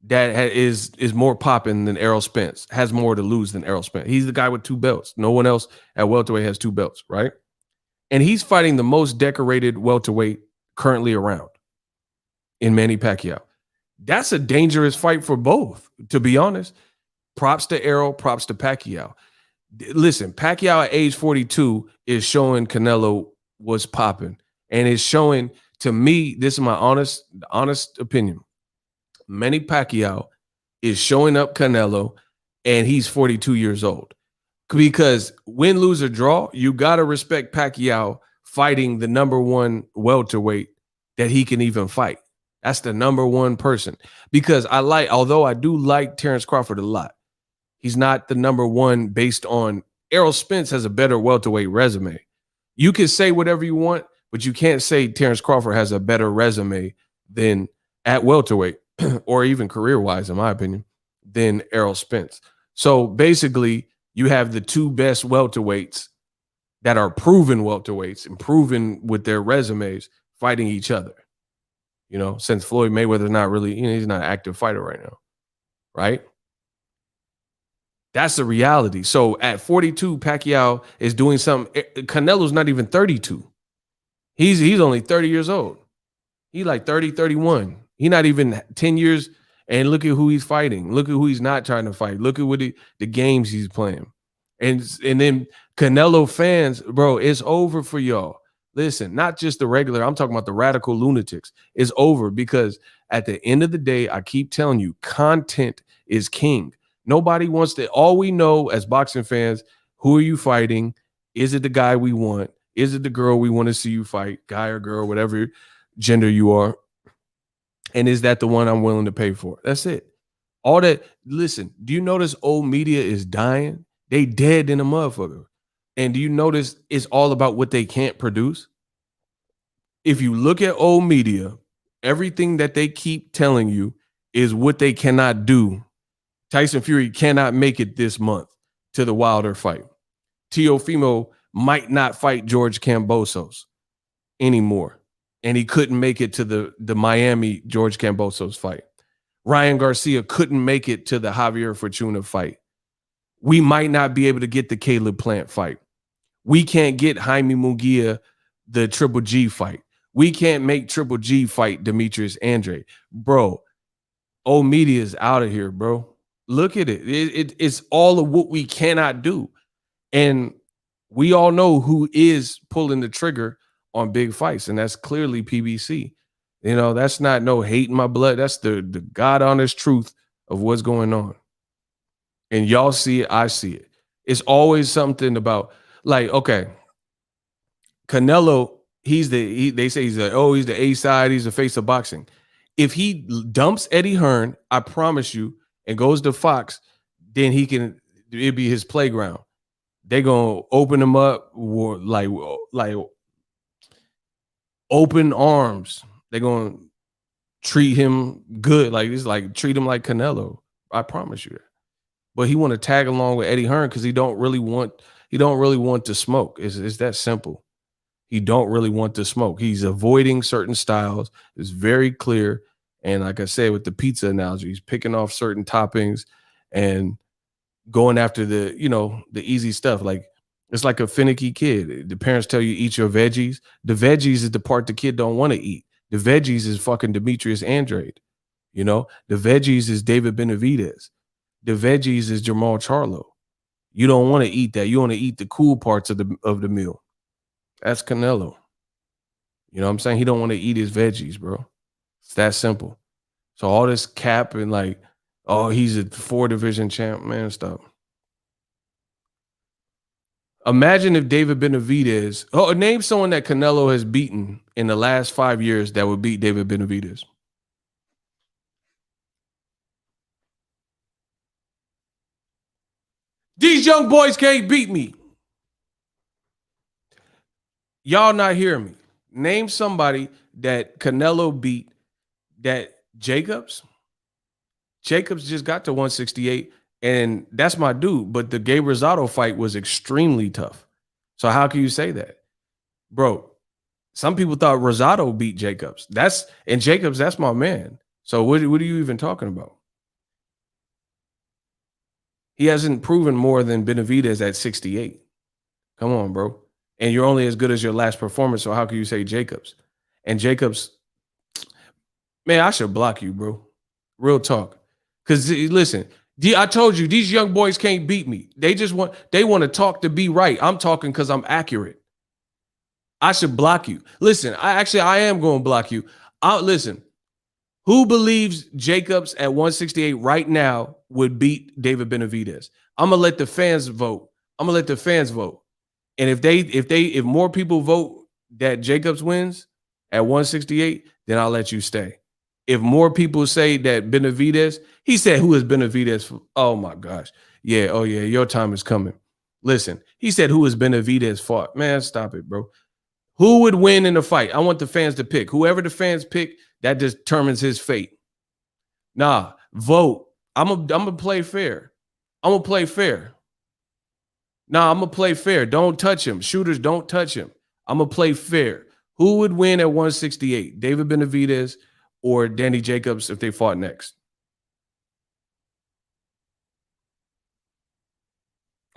that is more popping than Errol Spence, has more to lose than Errol Spence. He's the guy with 2 belts. No one else at welterweight has 2 belts, right? And he's fighting the most decorated welterweight currently around in Manny Pacquiao. That's a dangerous fight for both, to be honest. Props to Errol, props to Pacquiao. Listen, Pacquiao at age 42 is showing Canelo was popping, and is showing, to me, this is my honest opinion, Manny Pacquiao is showing up Canelo, and he's 42 years old. Because win, lose, or draw, you got to respect Pacquiao fighting the #1 welterweight that he can even fight. That's the #1 person. Because although I do like Terrence Crawford a lot, he's not the #1 based on Errol Spence has a better welterweight resume. You can say whatever you want, but you can't say Terrence Crawford has a better resume than at welterweight or even career-wise, in my opinion, than Errol Spence. So basically, you have the 2 best welterweights that are proven welterweights and proven with their resumes fighting each other. You know, since Floyd Mayweather's not really, he's not an active fighter right now, right? That's the reality. So at 42, Pacquiao is doing something. Canelo's not even 32. He's only 30 years old. He like 30, 31. He not even 10 years. And look at who he's fighting. Look at who he's not trying to fight. Look at what the games he's playing. And then Canelo fans, bro, it's over for y'all. Listen, not just the regular, I'm talking about the radical lunatics. It's over because at the end of the day, I keep telling you, content is king. Nobody wants to, all we know as boxing fans, who are you fighting? Is it the guy we want? Is it the girl we want to see you fight? Guy or girl, whatever gender you are. And is that the one I'm willing to pay for? That's it. All that, listen, do you notice old media is dying? They dead in a motherfucker. And do you notice it's all about what they can't produce? If you look at old media, everything that they keep telling you is what they cannot do. Tyson Fury cannot make it this month to the Wilder fight. Teofimo might not fight George Kambosos anymore. And he couldn't make it to the Miami George Kambosos fight. Ryan Garcia couldn't make it to the Javier Fortuna fight. We might not be able to get the Caleb Plant fight. We can't get Jaime Munguia the Triple G fight. We can't make Triple G fight Demetrius Andrade. Bro, old media is out of here, bro. Look at it. It's all of what we cannot do. And we all know who is pulling the trigger on big fights, and that's clearly PBC. You know, that's not no hate in my blood. That's the God honest truth of what's going on. And y'all see it, I see it. It's always something about, like, okay, Canelo, they say he's the A side, he's the face of boxing. If he dumps Eddie Hearn, I promise you, and goes to Fox, then it'd be his playground. They're gonna open him up like open arms. They're gonna treat him good. Like, it's like treat him like Canelo. I promise you that. But he want to tag along with Eddie Hearn because he don't really want to smoke. It's that simple. He don't really want to smoke. He's avoiding certain styles. It's very clear. And like I said, with the pizza analogy, he's picking off certain toppings and going after the easy stuff. Like, it's like a finicky kid. The parents tell you eat your veggies. The veggies is the part the kid don't want to eat. The veggies is fucking Demetrius Andrade. You know, the veggies is David Benavidez. The veggies is Jamal Charlo. You don't want to eat that. You want to eat the cool parts of the meal. That's Canelo. You know what I'm saying? He don't want to eat his veggies, bro. It's that simple. So all this cap and like, oh, he's a 4 division champ, man, stop. Imagine if David Benavidez. Oh, name someone that Canelo has beaten in the last 5 years that would beat David Benavidez. These young boys can't beat me. Y'all not hearing me. Name somebody that Canelo beat that Jacobs just got to 168, and that's my dude. But the Gabe Rosado fight was extremely tough. So how can you say that? Bro, some people thought Rosado beat Jacobs. That's my man. So what are you even talking about? He hasn't proven more than Benavidez at 68. Come on, bro. And you're only as good as your last performance. So how can you say Jacobs? And Jacobs, man, I should block you, bro. Real talk. Because listen, I told you these young boys can't beat me. They want to talk to be right. I'm talking because I'm accurate. I should block you. Listen, I am going to block you. Listen, who believes Jacobs at 168 right now would beat David Benavidez? I'm gonna let the fans vote. And if more people vote that Jacobs wins at 168, then I'll let you stay. If more people say that Benavidez, he said, who is Benavidez? Oh my gosh. Yeah. Oh yeah. Your time is coming. Listen, he said, who is Benavidez fought? Man, stop it, bro. Who would win in the fight? I want the fans to pick. Whoever the fans pick, that determines his fate. Nah, vote. I'm gonna play fair. I'm gonna play fair. Nah, I'm gonna play fair. Don't touch him. Shooters, don't touch him. I'm gonna play fair. Who would win at 168? David Benavidez or Danny Jacobs if they fought next?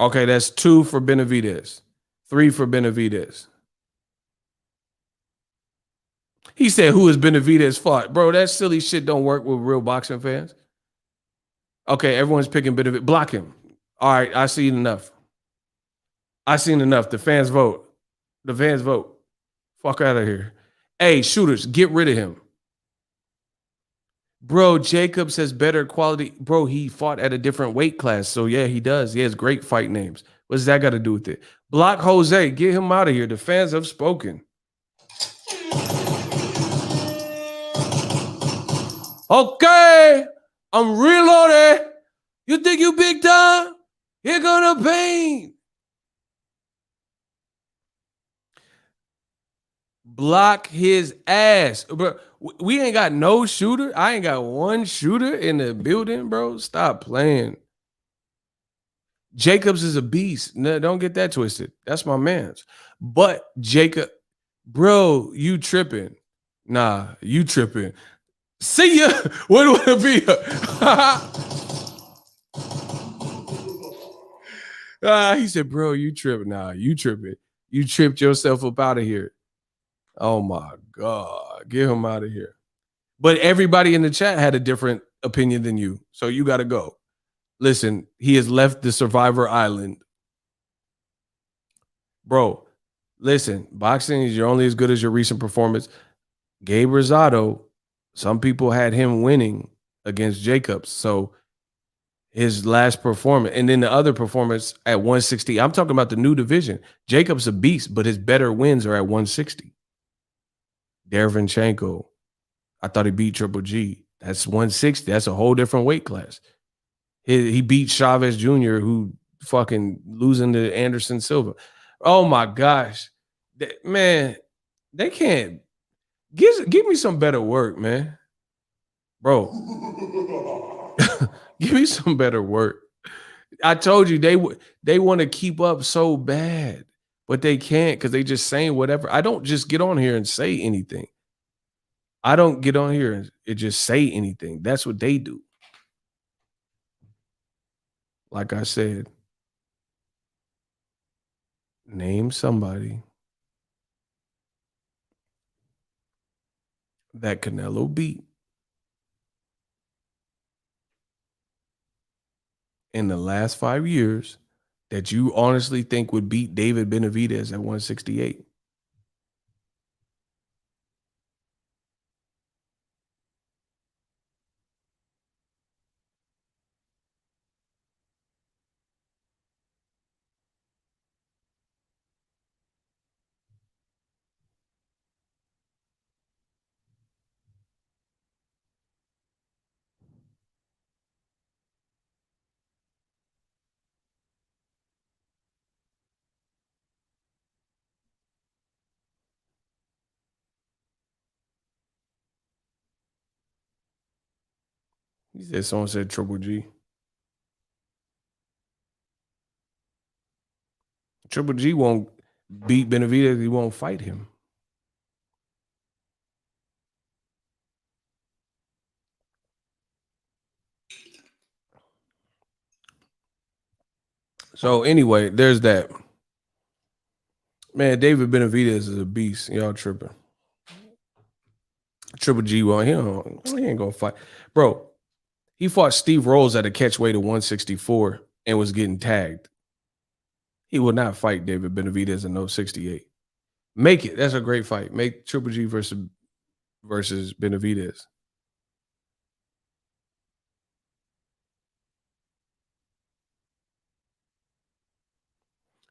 Okay, that's 2 for Benavidez, 3 for Benavidez. He said, who is Benavidez fought? Bro, that silly shit don't work with real boxing fans. Okay, everyone's picking Benavidez. Block him. All right, I seen enough. The fans vote. Fuck out of here. Hey, shooters, get rid of him. Bro, Jacobs has better quality. Bro, he fought at a different weight class. So yeah, he does. He has great fight names. What's that got to do with it? Block Jose. Get him out of here. The fans have spoken. Okay, I'm reloaded. You think you big time? Here gonna pain. Block his ass. Bro, we ain't got no shooter. I ain't got one shooter in the building, bro. Stop playing. Jacobs is a beast. No, don't get that twisted. That's my man's. But Jacob, bro, you tripping. Nah, you tripping. See ya. What would it be? He said, bro, you tripping. Nah, you tripping. You tripped yourself up out of here. Oh my God. Get him out of here. But everybody in the chat had a different opinion than you. So you got to go. Listen, he has left the Survivor Island. Bro, listen, boxing is you're only as good as your recent performance. Gabe Rosado, some people had him winning against Jacobs. So his last performance, and then the other performance at 160. I'm talking about the new division. Jacobs a beast, but his better wins are at 160. Derevyanchenko, I thought he beat Triple G. That's 160. That's a whole different weight class. He beat Chavez Jr., who fucking losing to Anderson Silva. Oh my gosh. Man, they can't. Give me some better work, man. Bro. Give me some better work. I told you they want to keep up so bad, but they can't because they just saying whatever. I don't just get on here and say anything. I don't get on here and just say anything. That's what they do. Like I said, name somebody that Canelo beat in the last 5 years that you honestly think would beat David Benavidez at 168. He said someone said Triple G. Triple G won't beat Benavidez. He won't fight him. So anyway, there's that. Man, David Benavidez is a beast. Y'all tripping. Triple G, well, he ain't gonna fight. Bro, he fought Steve Rolls at a catch weight of 164 and was getting tagged. He will not fight David Benavidez in 068. Make it. That's a great fight. Make Triple G versus Benavidez.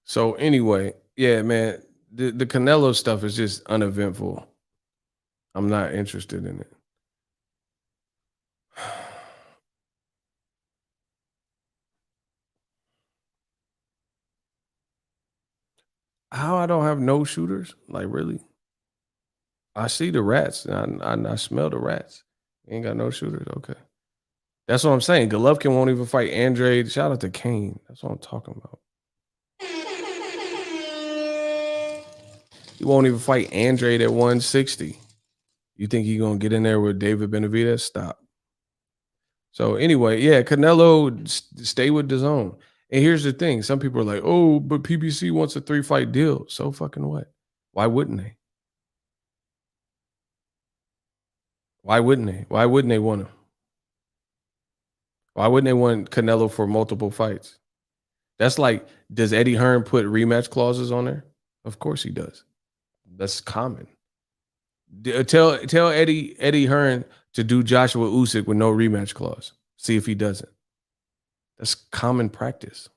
So anyway, yeah, man, the Canelo stuff is just uneventful. I'm not interested in it. How I don't have no shooters? Like, really? I see the rats. I smell the rats. Ain't got no shooters. Okay. That's what I'm saying. Golovkin won't even fight Andrade. Shout out to Kane. That's what I'm talking about. He won't even fight Andrade at 160. You think he gonna get in there with David Benavidez? Stop. So anyway, yeah, Canelo stay with DAZN. And here's the thing: some people are like, "Oh, but PBC wants a 3-fight deal." So fucking what? Why wouldn't they? Why wouldn't they? Why wouldn't they want him? Why wouldn't they want Canelo for multiple fights? That's like, does Eddie Hearn put rematch clauses on there? Of course he does. That's common. Tell Eddie Hearn to do Joshua Usyk with no rematch clause. See if he doesn't. That's common practice.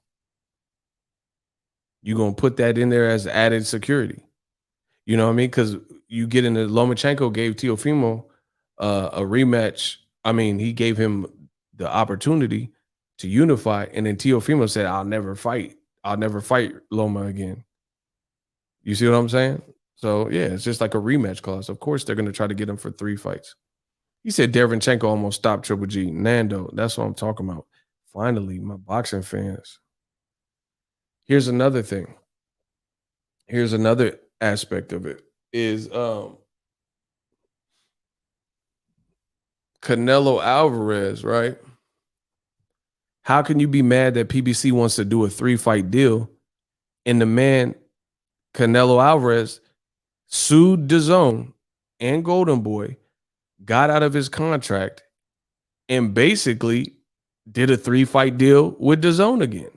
You're going to put that in there as added security. You know what I mean? Because you get into Lomachenko gave Teofimo a rematch. I mean, he gave him the opportunity to unify, and then Teofimo said, I'll never fight Loma again. You see what I'm saying? So yeah, it's just like a rematch clause. Of course, they're going to try to get him for 3 fights. He said Derevyanchenko almost stopped Triple G. Nando, that's what I'm talking about. Finally, my boxing fans. Here's another thing. Here's another aspect of it is Canelo Alvarez, right? How can you be mad that PBC wants to do a 3-fight deal and the man Canelo Alvarez sued DAZN and Golden Boy, got out of his contract, and basically did a 3-fight deal with DAZN again?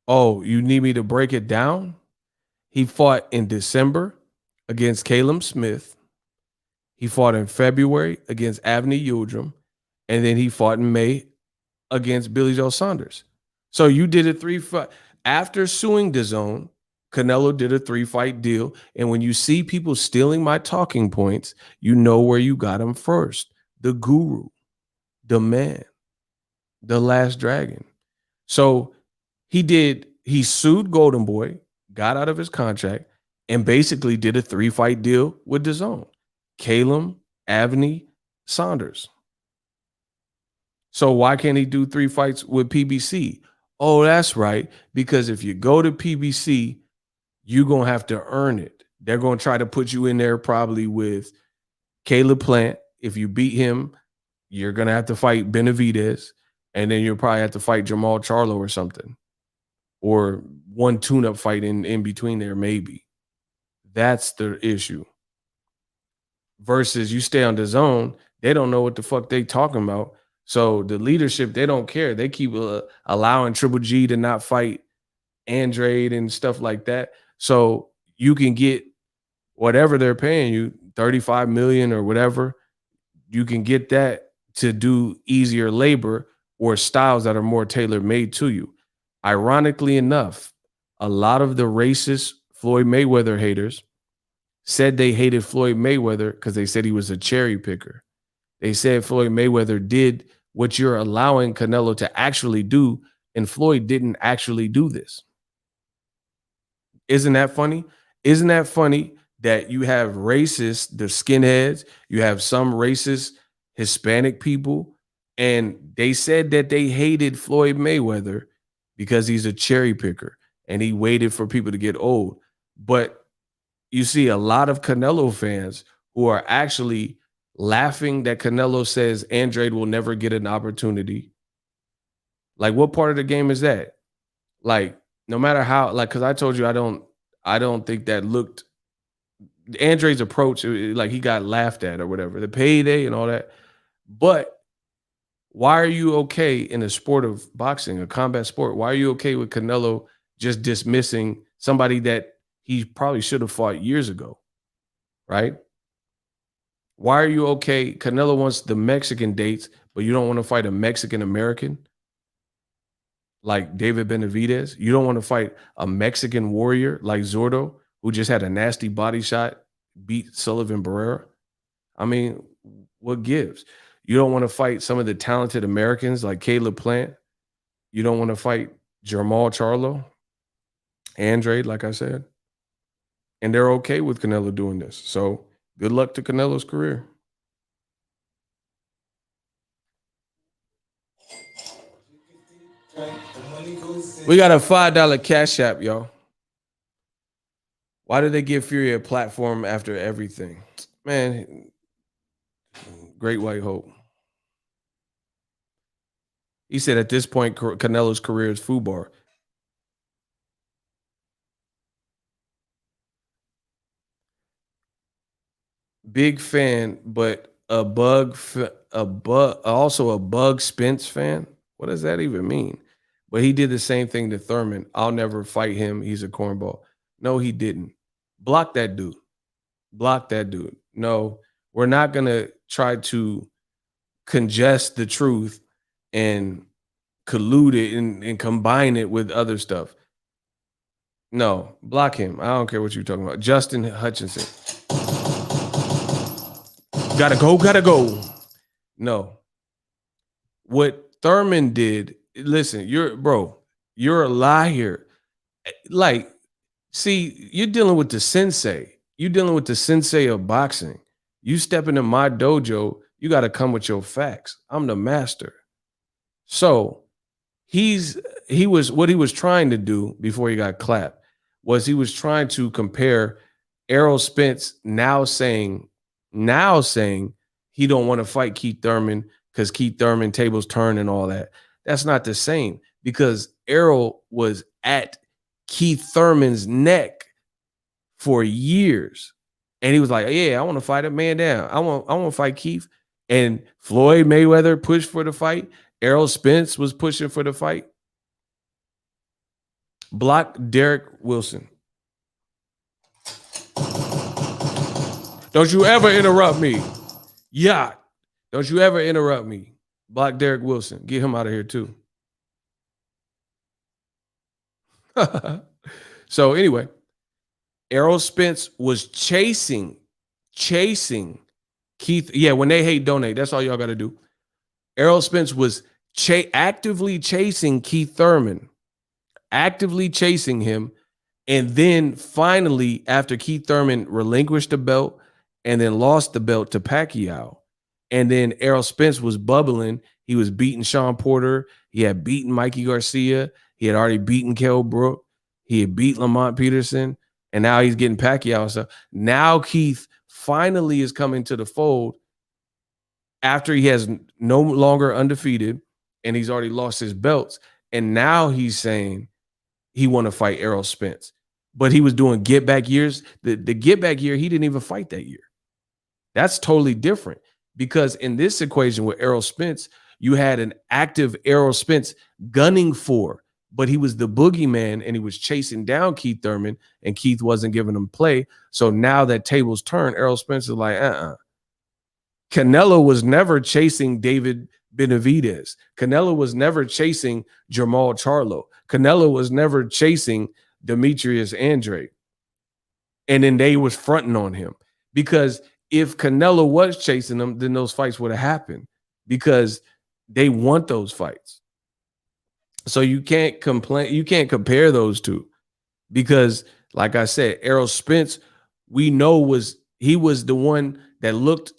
Oh, you need me to break it down? He fought in December against Caleb Smith. He fought in February against Avni Yildirim. And then he fought in May against Billy Joe Saunders. So you did a 3-fight. After suing DAZN, Canelo did a 3-fight deal. And when you see people stealing my talking points, you know where you got them first. The guru, the man, the last dragon. So he sued Golden Boy, got out of his contract, and basically did a 3-fight deal with DAZN. Caleb, Avni, Saunders. So why can't he do 3 fights with PBC? Oh, that's right. Because if you go to PBC, you're going to have to earn it. They're going to try to put you in there probably with Caleb Plant. If you beat him, you're going to have to fight Benavidez. And then you'll probably have to fight Jamal Charlo or something. Or one tune-up fight in between there, maybe. That's the issue. Versus you stay on DAZN, they don't know what the fuck they talking about. So the leadership, they don't care. They keep allowing Triple G to not fight Andrade and stuff like that. So you can get whatever they're paying you, 35 million or whatever. You can get that to do easier labor or styles that are more tailor-made to you. Ironically enough, a lot of the racist Floyd Mayweather haters said they hated Floyd Mayweather because they said he was a cherry picker. They said Floyd Mayweather did what you're allowing Canelo to actually do, and Floyd didn't actually do this. Isn't that funny? Isn't that funny that you have racist, the skinheads, you have some racist Hispanic people, and they said that they hated Floyd Mayweather because he's a cherry picker and he waited for people to get old. But you see a lot of Canelo fans who are actually laughing that Canelo says Andrade will never get an opportunity. Like, what part of the game is that? Like, no matter how, like, because I told you I don't think that looked Andre's approach, like he got laughed at or whatever, the payday and all that. But why are you okay in a sport of boxing, a combat sport? Why are you okay with Canelo just dismissing somebody that he probably should have fought years ago, right? Why are you okay? Canelo wants the Mexican dates, but you don't want to fight a Mexican American like David Benavidez. You don't want to fight a Mexican warrior like Zordo, who just had a nasty body shot, beat Sullivan Barrera. I mean, what gives? You don't want to fight some of the talented Americans like Caleb Plant. You don't want to fight Jermall Charlo, Andrade, like I said. And they're okay with Canelo doing this. So good luck to Canelo's career. We got a $5 Cash App, y'all. Why did they give Fury a platform after everything? Man, great white hope. He said at this point, Canelo's career is FUBAR. Big fan, but also a Bug Spence fan. What does that even mean? But he did the same thing to Thurman. I'll never fight him. He's a cornball. No, he didn't. Block that dude. Block that dude. No, we're not going to try to congest the truth and collude it and combine it with other stuff. No, block him. I don't care what you're talking about. Justin Hutchinson. Gotta go. No. What Thurman did, listen, you're a liar. Like, see, you're dealing with the sensei. You're dealing with the sensei of boxing. You step into my dojo, you got to come with your facts. I'm the master. So he was trying to do before he got clapped was he was trying to compare Errol Spence now saying he don't want to fight Keith Thurman because Keith Thurman tables turn and all that. That's not the same because Errol was at Keith Thurman's neck for years. And he was like, yeah, I want to fight a man down. I want to fight Keith. And Floyd Mayweather pushed for the fight. Errol Spence was pushing for the fight. Block Derek Wilson. Don't you ever interrupt me. Yeah. Don't you ever interrupt me. Block Derek Wilson. Get him out of here too. So anyway, Errol Spence was chasing Keith. Yeah, when they hate, donate. That's all y'all got to do. Errol Spence was actively chasing Keith Thurman, actively chasing him. And then finally, after Keith Thurman relinquished the belt and then lost the belt to Pacquiao, and then Errol Spence was bubbling. He was beating Sean Porter. He had beaten Mikey Garcia. He had already beaten Kell Brook. He had beat Lamont Peterson. And now he's getting Pacquiao. So now Keith finally is coming to the fold after he has no longer undefeated and he's already lost his belts. And now he's saying he want to fight Errol Spence. But he was doing get back years. The get back year, he didn't even fight that year. That's totally different because in this equation with Errol Spence, you had an active Errol Spence gunning for, but he was the boogeyman and he was chasing down Keith Thurman and Keith wasn't giving him play. So now that tables turn, Errol Spence is like, Canelo was never chasing David Benavidez. Canelo was never chasing Jermall Charlo. Canelo was never chasing Demetrius Andrade. And then they was fronting on him because if Canelo was chasing them, then those fights would have happened because they want those fights. So you can't complain. You can't compare those two because, like I said, Errol Spence we know he was the one that looked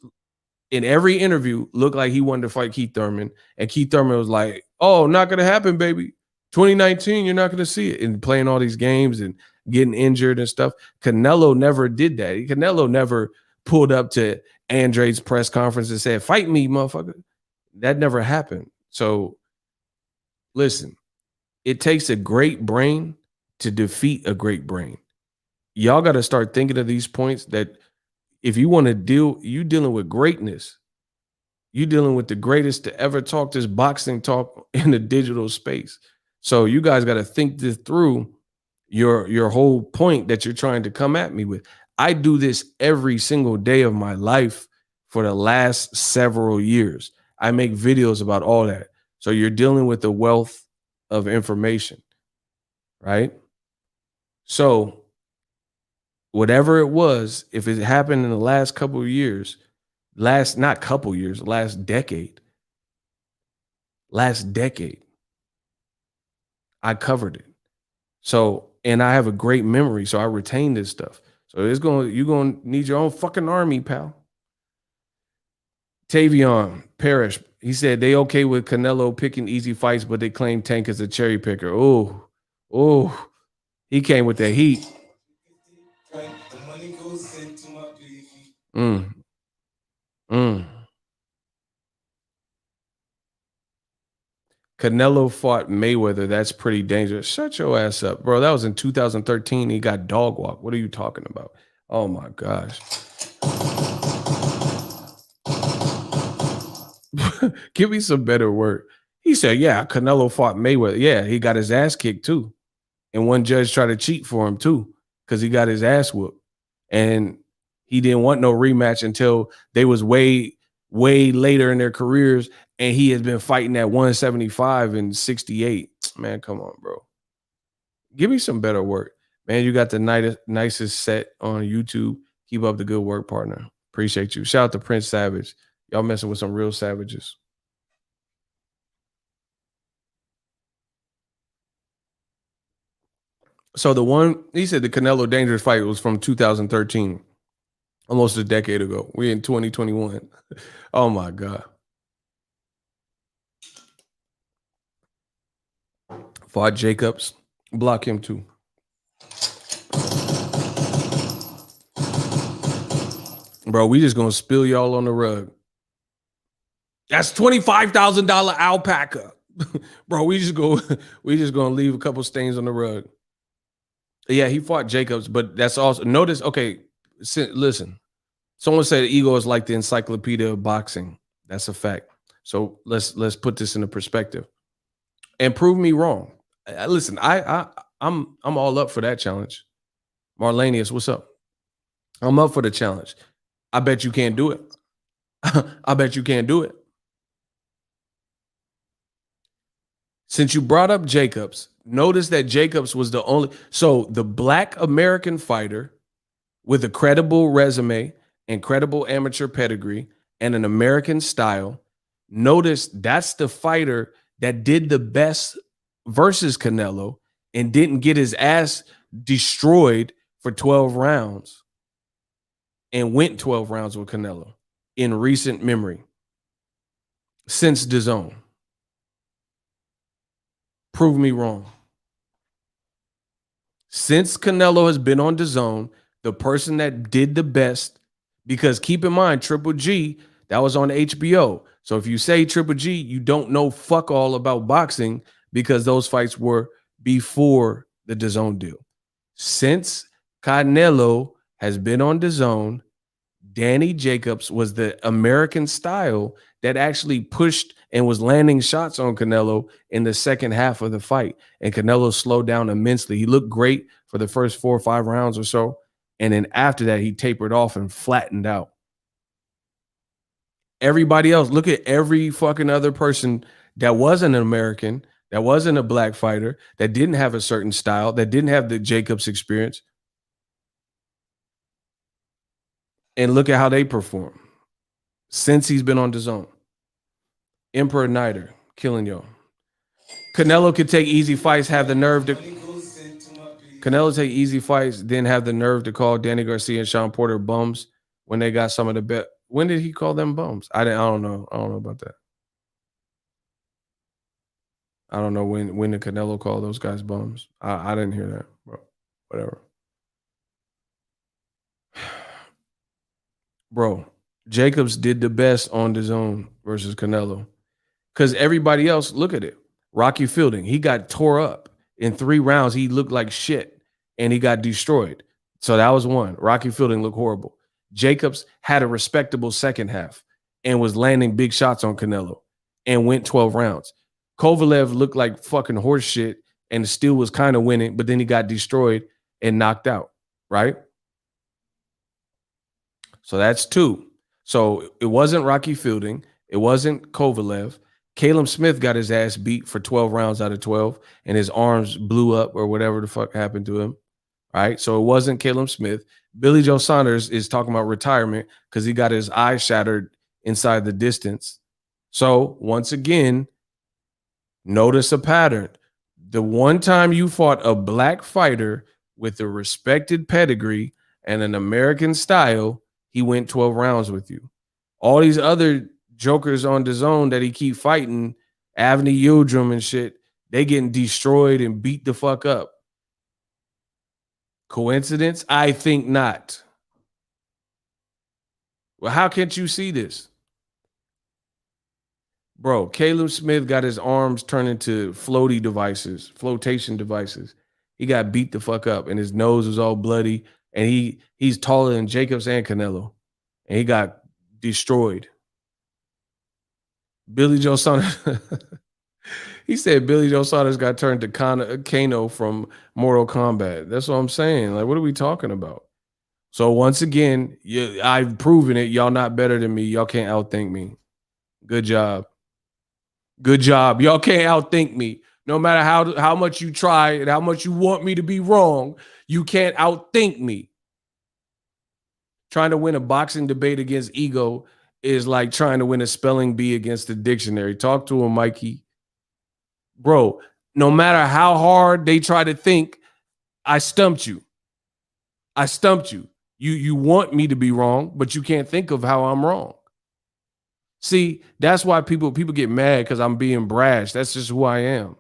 in every interview, looked like he wanted to fight Keith Thurman. And Keith Thurman was like, oh, not going to happen, baby. 2019, you're not going to see it. And playing all these games and getting injured and stuff. Canelo never did that. Canelo never pulled up to Andre's press conference and said, fight me, motherfucker. That never happened. So listen, it takes a great brain to defeat a great brain. Y'all got to start thinking of these points that if you want to you dealing with greatness. You dealing with the greatest to ever talk this boxing talk in the digital space. So you guys got to think this through, your whole point that you're trying to come at me with. I do this every single day of my life for the last several years. I make videos about all that. So you're dealing with the wealth of information, right? So whatever it was, if it happened in the last couple of years, last decade, I covered it. So, and I have a great memory, so I retain this stuff. So you're going to need your own fucking army, pal. Tavion Parrish, he said they okay with Canelo picking easy fights, but they claim Tank is a cherry picker. Oh, he came with that heat. Canelo fought Mayweather. That's pretty dangerous. Shut your ass up, bro. That was in 2013. He got dog walk. What are you talking about? Oh my gosh. Give me some better word. He said, yeah, Canelo fought Mayweather. Yeah, he got his ass kicked too. And one judge tried to cheat for him too, because he got his ass whooped. And he didn't want no rematch until they was way later in their careers. And he has been fighting at 175 and 68. Man, come on, bro. Give me some better work. Man, you got the nicest set on YouTube. Keep up the good work, partner. Appreciate you. Shout out to Prince Savage. Y'all messing with some real savages. So he said the Canelo dangerous fight was from 2013, almost a decade ago. We're in 2021. Oh my God. Fought Jacobs. Block him too. Bro, we just gonna spill y'all on the rug. That's $25,000 alpaca. Bro, we just gonna leave a couple stains on the rug. Yeah, he fought Jacobs, but that's also notice. Okay, listen. Someone said ego is like the encyclopedia of boxing. That's a fact. So let's put this into perspective and prove me wrong. Listen, I'm all up for that challenge. Marlanius, what's up? I'm up for the challenge. I bet you can't do it. I bet you can't do it. Since you brought up Jacobs, notice that Jacobs was the Black American fighter with a credible resume and credible amateur pedigree and an American style. Notice that's the fighter that did the best versus Canelo and didn't get his ass destroyed for 12 rounds and went 12 rounds with Canelo in recent memory since DAZN. Prove me wrong. Since Canelo has been on DAZN, the person that did the best, because keep in mind, Triple G, that was on HBO. So if you say Triple G, you don't know fuck all about boxing because those fights were before the DAZN deal. Since Canelo has been on DAZN, Danny Jacobs was the American style that actually pushed and was landing shots on Canelo in the second half of the fight. And Canelo slowed down immensely. He looked great for the first 4 or 5 rounds or so. And then after that, he tapered off and flattened out. Everybody else, look at every fucking other person that wasn't an American, that wasn't a black fighter, that didn't have a certain style, that didn't have the Jacobs experience. And look at how they perform since he's been on DAZN. Emperor Niter, killing y'all. Canelo could take easy fights, have the nerve to... Canelo take easy fights, then have the nerve to call Danny Garcia and Sean Porter bums when they got some of the bet. When did he call them bums? I don't know. I don't know about that. I don't know when did Canelo call those guys bums. I didn't hear that, bro. Whatever. Bro, Jacobs did the best on the zone versus Canelo. Because everybody else, look at it. Rocky Fielding, he got tore up. In 3 rounds, he looked like shit. And he got destroyed. So that was one. Rocky Fielding looked horrible. Jacobs had a respectable second half and was landing big shots on Canelo and went 12 rounds. Kovalev looked like fucking horse shit and still was kind of winning, but then he got destroyed and knocked out, right? So that's 2. So it wasn't Rocky Fielding. It wasn't Kovalev. Caleb Smith got his ass beat for 12 rounds out of 12, and his arms blew up or whatever the fuck happened to him, right? So it wasn't Caleb Smith. Billy Joe Saunders is talking about retirement because he got his eye shattered inside the distance. So once again, notice a pattern. The one time you fought a black fighter with a respected pedigree and an American style, he went 12 rounds with you. All these other jokers on the zone that he keep fighting, Avni Yildirim and shit, they getting destroyed and beat the fuck up. Coincidence? I think not. Well, how can't you see this? Bro, Caleb Smith got his arms turned into flotation devices. He got beat the fuck up and his nose was all bloody and he's taller than Jacobs and Canelo and he got destroyed. Billy Joe Saunders, he said Billy Joe Saunders got turned to Kano from Mortal Kombat. That's what I'm saying. Like, what are we talking about? So once again, I've proven it. Y'all not better than me. Y'all can't outthink me. Good job. Good job. Y'all can't outthink me. No matter how much you try and how much you want me to be wrong, you can't outthink me. Trying to win a boxing debate against ego is like trying to win a spelling bee against the dictionary. Talk to him, Mikey. Bro, no matter how hard they try to think, I stumped you. I stumped you. You want me to be wrong, but you can't think of how I'm wrong. See, that's why people get mad because I'm being brash. That's just who I am.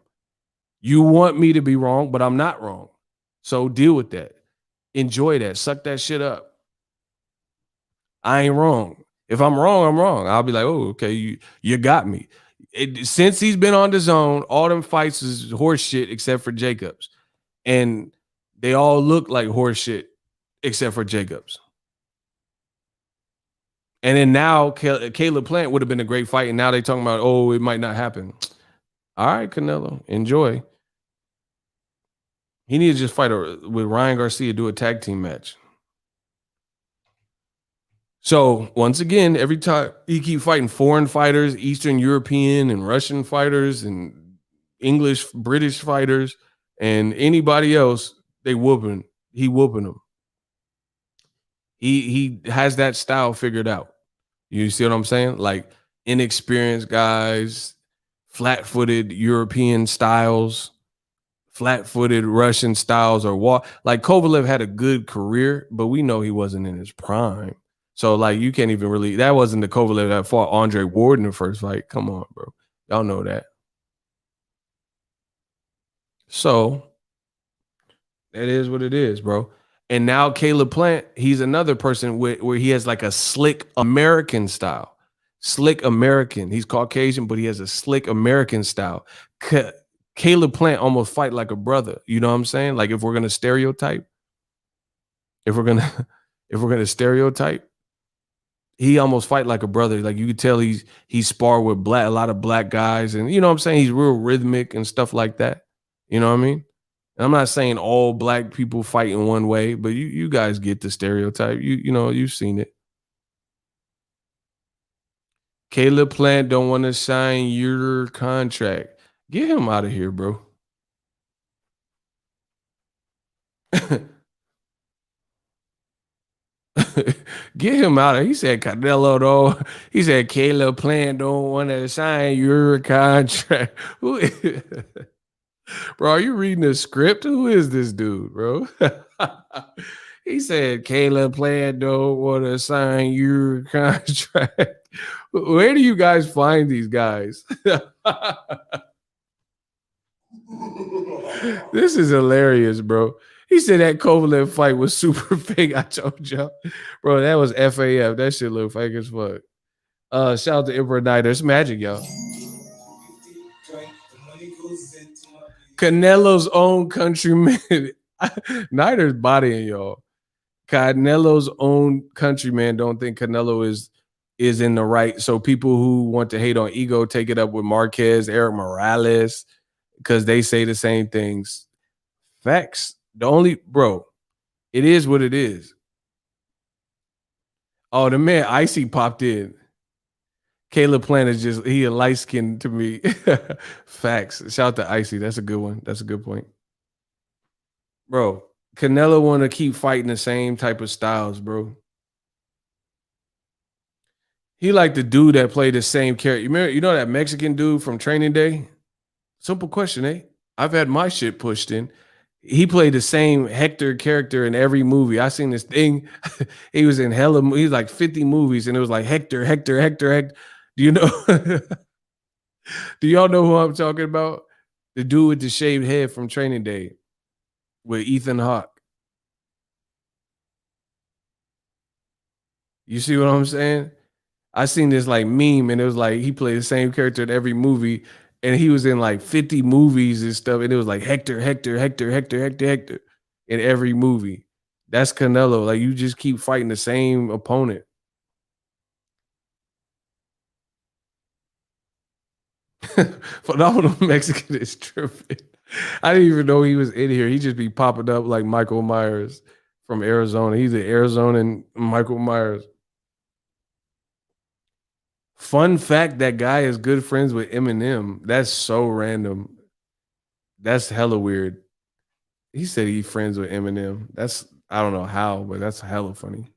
You want me to be wrong, but I'm not wrong. So deal with that. Enjoy that. Suck that shit up. I ain't wrong. If I'm wrong, I'm wrong. I'll be like, oh, okay, you got me. Since he's been on the zone, all them fights is horse shit except for Jacobs. And they all look like horse shit except for Jacobs. And then now Caleb Plant would have been a great fight. And now they talking about, oh, it might not happen. All right, Canelo, enjoy. He needs to just fight with Ryan Garcia, do a tag team match. So once again, every time he keep fighting foreign fighters, Eastern European and Russian fighters and English, British fighters and anybody else, he whooping them. He has that style figured out. You see what I'm saying? Like inexperienced guys, flat-footed European styles, flat-footed Russian styles, or like Kovalev had a good career, but we know he wasn't in his prime. So like you can't even really, that wasn't the Kovalev that fought Andre Ward in the first fight. Come on, bro. Y'all know that. So that is what it is, bro. And now Caleb Plant, he's another person where he has like a slick American style. Slick American. He's Caucasian, but he has a slick American style. Caleb Plant almost fight like a brother. You know what I'm saying? Like if we're gonna stereotype, he almost fight like a brother. Like you could tell he sparred with a lot of black guys, and you know what I'm saying? He's real rhythmic and stuff like that. You know what I mean? And I'm not saying all black people fight in one way, but you guys get the stereotype. You know, you've seen it. Caleb Plant don't want to sign your contract. Get him out of here, bro. Get him out of here. He said Canelo though. He said Caleb Plant don't want to sign your contract. Bro, are you reading a script? Who is this dude, bro? He said, Caleb Plant don't want to sign your contract. Where do you guys find these guys? This is hilarious, bro. He said that Kovalev fight was super fake. I told y'all. Bro, that was FAF. That shit look fake as fuck. Shout out to Emperor Nighter. It's magic, y'all. Canelo's own countryman. Nighter's bodying y'all. Canelo's own countryman don't think Canelo is in the right. So people who want to hate on ego take it up with Marquez, Eric Morales, because they say the same things. Facts. Bro, it is what it is. Oh, the man Icy popped in. Caleb Plant is he a light skin to me. Facts. Shout out to Icy. That's a good one. That's a good point. Bro, Canelo want to keep fighting the same type of styles, bro. He like the dude that played the same character. You know that Mexican dude from Training Day? Simple question, eh? I've had my shit pushed in. He played the same Hector character in every movie. I seen this thing. He was in he's like 50 movies, and it was like Hector. Do you know? Do y'all know who I'm talking about? The dude with the shaved head from Training Day with Ethan Hawke. You see what I'm saying? I seen this like meme, and it was like he played the same character in every movie, and he was in like 50 movies and stuff, and it was like Hector in every movie. That's Canelo. Like, you just keep fighting the same opponent. Phenomenal Mexican is tripping. I didn't even know he was in here. He just be popping up like Michael Myers from Arizona. He's an Arizonan Michael Myers. Fun fact, that guy is good friends with Eminem. That's so random. That's hella weird. He said he's friends with Eminem. I don't know how, but that's hella funny.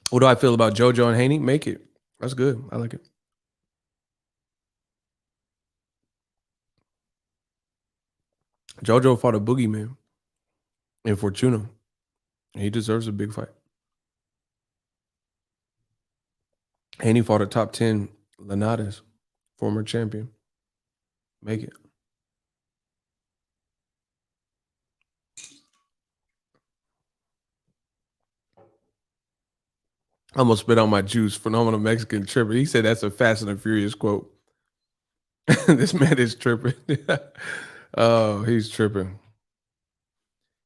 What do I feel about JoJo and Haney? Make it. That's good. I like it. JoJo fought a boogeyman in Fortuna. He deserves a big fight. Haney fought a top 10 Linares, former champion. Make it. I almost spit on my juice. Phenomenal Mexican tripper. He said that's a Fast and the Furious quote. This man is tripping. Oh, he's tripping.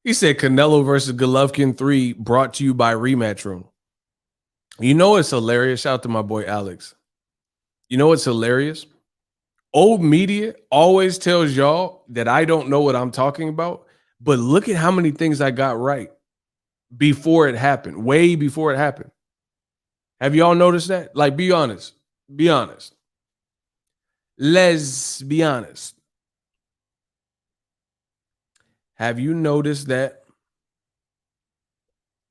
He said Canelo versus Golovkin 3 brought to you by Rematch Room. You know what's hilarious? Shout out to my boy Alex. You know what's hilarious? Old media always tells y'all that I don't know what I'm talking about, but look at how many things I got right before it happened, way before it happened. Have y'all noticed that? Like, be honest. Be honest. Let's be honest. Have you noticed that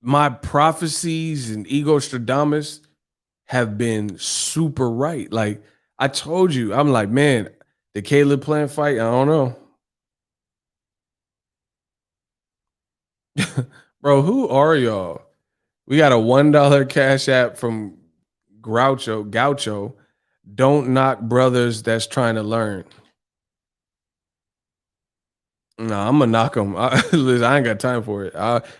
my prophecies and Ego Stradamus have been super right? Like, I told you, I'm like, man, the Caleb Plant fight, I don't know. Bro, who are y'all? We got a $1 cash app from Gaucho. Don't knock brothers that's trying to learn. No, I'm gonna knock them. Listen, I ain't got time for it.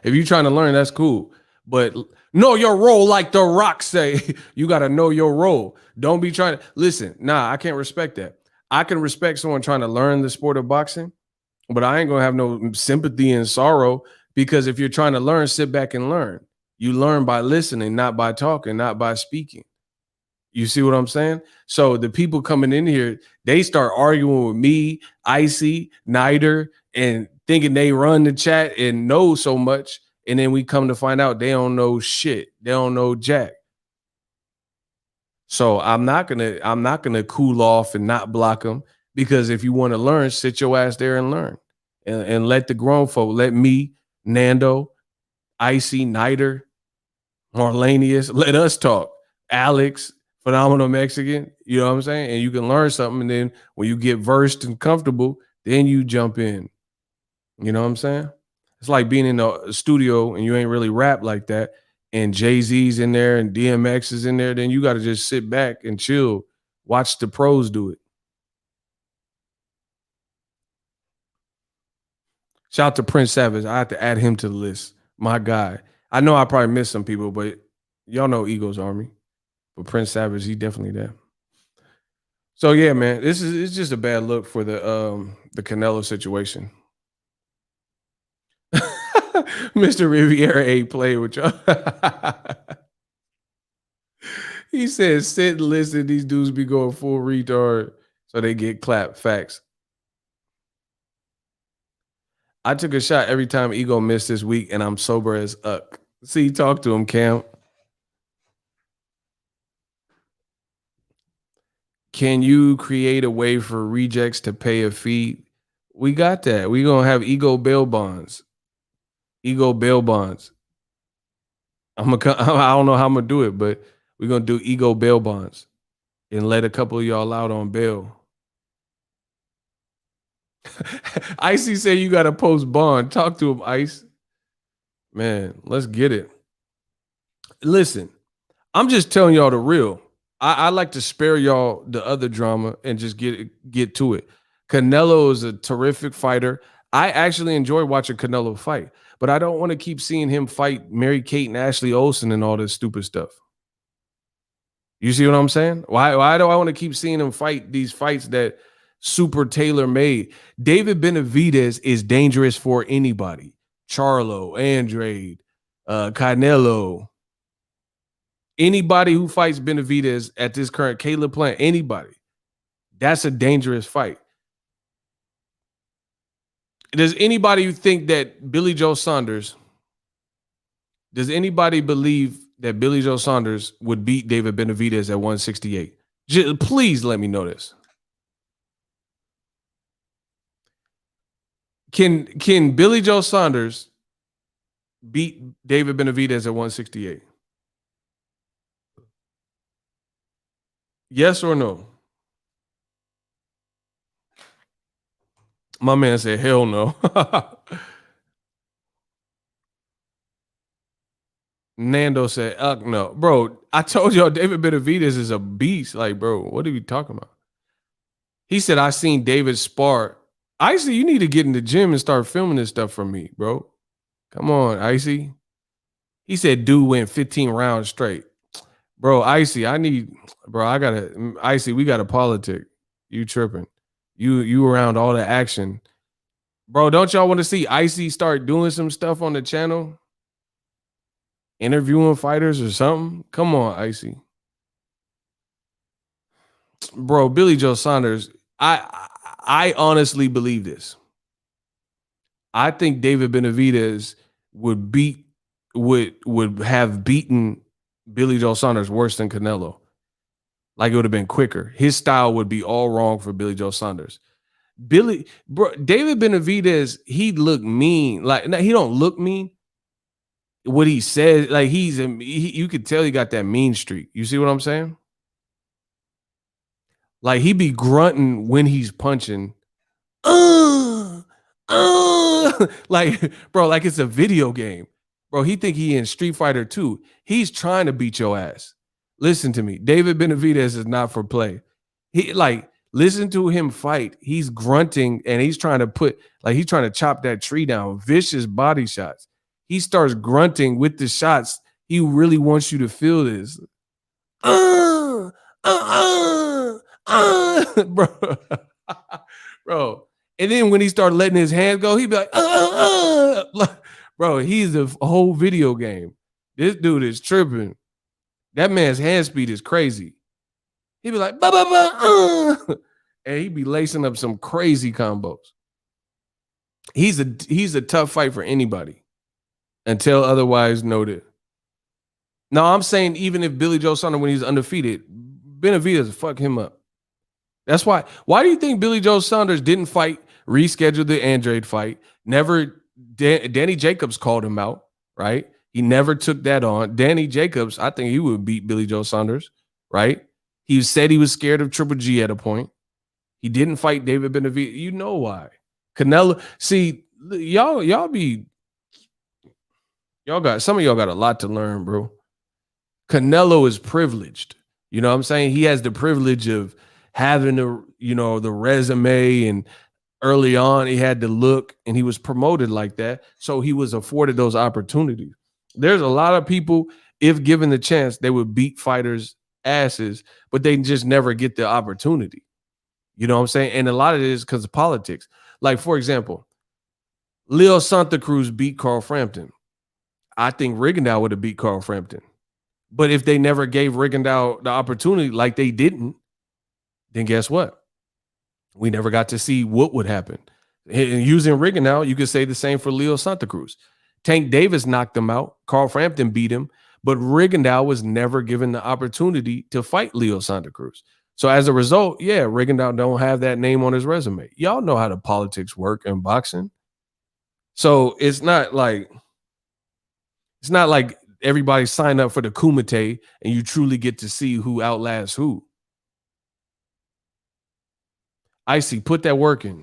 If you're trying to learn, that's cool. But know your role, like The Rock say. You got to know your role. Don't be trying to listen. Nah, I can't respect that. I can respect someone trying to learn the sport of boxing, but I ain't gonna have no sympathy and sorrow, because if you're trying to learn, sit back and learn. You learn by listening, not by talking, not by speaking. You see what I'm saying? So the people coming in here, they start arguing with me, Icy, Nider, and thinking they run the chat and know so much. And then we come to find out they don't know shit. They don't know jack. So I'm not gonna cool off and not block them, because if you want to learn, sit your ass there and learn. And let the grown folk, let me, Nando, Icy, Nider, Marlanius, let us talk. Alex, phenomenal Mexican. You know what I'm saying? And you can learn something. And then when you get versed and comfortable, then you jump in. You know what I'm saying? It's like being in a studio and you ain't really rap like that. And Jay-Z's in there and DMX is in there. Then you got to just sit back and chill. Watch the pros do it. Shout out to Prince Savage. I have to add him to the list. My guy. I know I probably missed some people, but y'all know Eagles Army. But Prince Savage, he definitely there. So yeah, man, it's just a bad look for the Canelo situation. Mr. Riviera ain't playing with y'all. He said, sit and listen. These dudes be going full retard so they get clapped. Facts. I took a shot every time Ego missed this week, and I'm sober as uck. See, talk to him, Cam. Can you create a way for rejects to pay a fee? We got that. We're going to have Ego bail bonds. Ego bail bonds. I don't know how I'm going to do it, but we're going to do Ego bail bonds and let a couple of y'all out on bail. Icy said you got to post bond. Talk to him, Ice. Man, let's get it. Listen, I'm just telling y'all the real. I like to spare y'all the other drama and just get to it. Canelo is a terrific fighter. I actually enjoy watching Canelo fight, but I don't want to keep seeing him fight Mary-Kate and Ashley Olsen and all this stupid stuff. You see what I'm saying? Why do I want to keep seeing him fight these fights that super tailor-made? David Benavidez is dangerous for anybody. Charlo, Andrade, Canelo. Anybody who fights Benavidez at this current Caleb Plant, anybody, that's a dangerous fight. Does anybody think that Billy Joe Saunders, does anybody believe that Billy Joe Saunders would beat David Benavidez at 168? Please let me know this. Can Billy Joe Saunders beat David Benavidez at 168? Yes or no? My man said, hell no. Nando said, no. Bro, I told y'all David Benavidez is a beast. Like, bro, what are we talking about? He said, I seen David spar. Icy, you need to get in the gym and start filming this stuff for me, bro. Come on, Icy. He said, dude went 15 rounds straight. Bro, Icy, Icy, we got a politic. You tripping. You around all the action. Bro, don't y'all want to see Icy start doing some stuff on the channel? Interviewing fighters or something? Come on, Icy. Bro, Billy Joe Saunders, I honestly believe this. I think David Benavidez would have beaten Billy Joe Saunders worse than Canelo. Like, it would have been quicker. His style would be all wrong for Billy Joe Saunders. David Benavidez, he look mean. Like, he don't look mean. What he says, like, you could tell he got that mean streak. You see what I'm saying? Like, he be grunting when he's punching. Like, bro, like it's a video game. Bro, he think he in Street Fighter 2. He's trying to beat your ass. Listen to me. David Benavidez is not for play. Listen to him fight. He's grunting and he's trying to chop that tree down. Vicious body shots. He starts grunting with the shots. He really wants you to feel this. Bro. Bro. And then when he started letting his hands go, he'd be like, Bro, he's a whole video game. This dude is tripping. That man's hand speed is crazy. He'd be like, and he'd be lacing up some crazy combos. He's a tough fight for anybody until otherwise noted. No, I'm saying even if Billy Joe Saunders, when he's undefeated, Benavidez fuck him up. That's why. Why do you think Billy Joe Saunders didn't reschedule the Andrade fight? Danny Jacobs called him out, right? He never took that on. Danny Jacobs, I think he would beat Billy Joe Saunders, right? He said he was scared of Triple G at a point. He didn't fight David Benavidez. You know why? Canelo. See, y'all got some of y'all got a lot to learn, bro. Canelo is privileged. You know what I'm saying? He has the privilege of having the resume, and early on he had the look, and he was promoted like that. So he was afforded those opportunities. There's a lot of people, if given the chance, they would beat fighters' asses, but they just never get the opportunity. You know what I'm saying? And a lot of it is because of politics. Like, for example, Leo Santa Cruz beat Carl Frampton. I think Rigondeaux would have beat Carl Frampton. But if they never gave Rigondeaux the opportunity, like they didn't, then guess what? We never got to see what would happen. And using Rigondeaux, you could say the same for Leo Santa Cruz. Tank Davis knocked him out. Carl Frampton beat him. But Rigondeaux was never given the opportunity to fight Leo Santa Cruz. So as a result, yeah, Rigondeaux don't have that name on his resume. Y'all know how the politics work in boxing. So it's not like everybody signed up for the Kumite and you truly get to see who outlasts who. Icy, put that work in.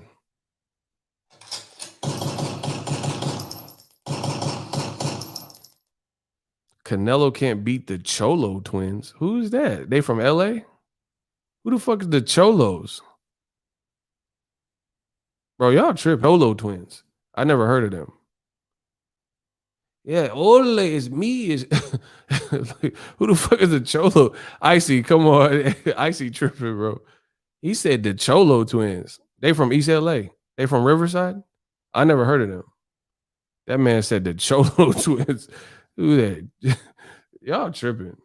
Canelo can't beat the Cholo twins. Who's that? They from LA? Who the fuck is the Cholos? Bro, y'all trip. Cholo twins. I never heard of them. Yeah, Ole is me. Who the fuck is the Cholo? Icy, come on. Icy tripping, bro. He said the Cholo twins. They from East LA. They from Riverside? I never heard of them. That man said the Cholo twins. Who that? Y'all tripping.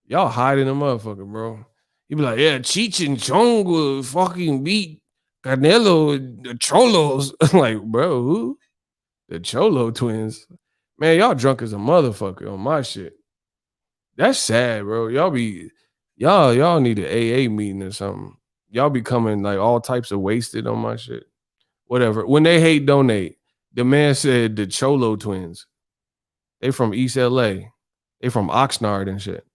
Y'all hiding the motherfucker, bro. You be like, yeah, Cheech and Chong will fucking beat Canelo, the Cholos. I'm like, bro, who? The Cholo twins. Man, y'all drunk as a motherfucker on my shit. That's sad, bro. Y'all need an AA meeting or something. Y'all becoming like all types of wasted on my shit. Whatever. When they hate, donate. The man said the Cholo twins. They from East LA. They from Oxnard and shit.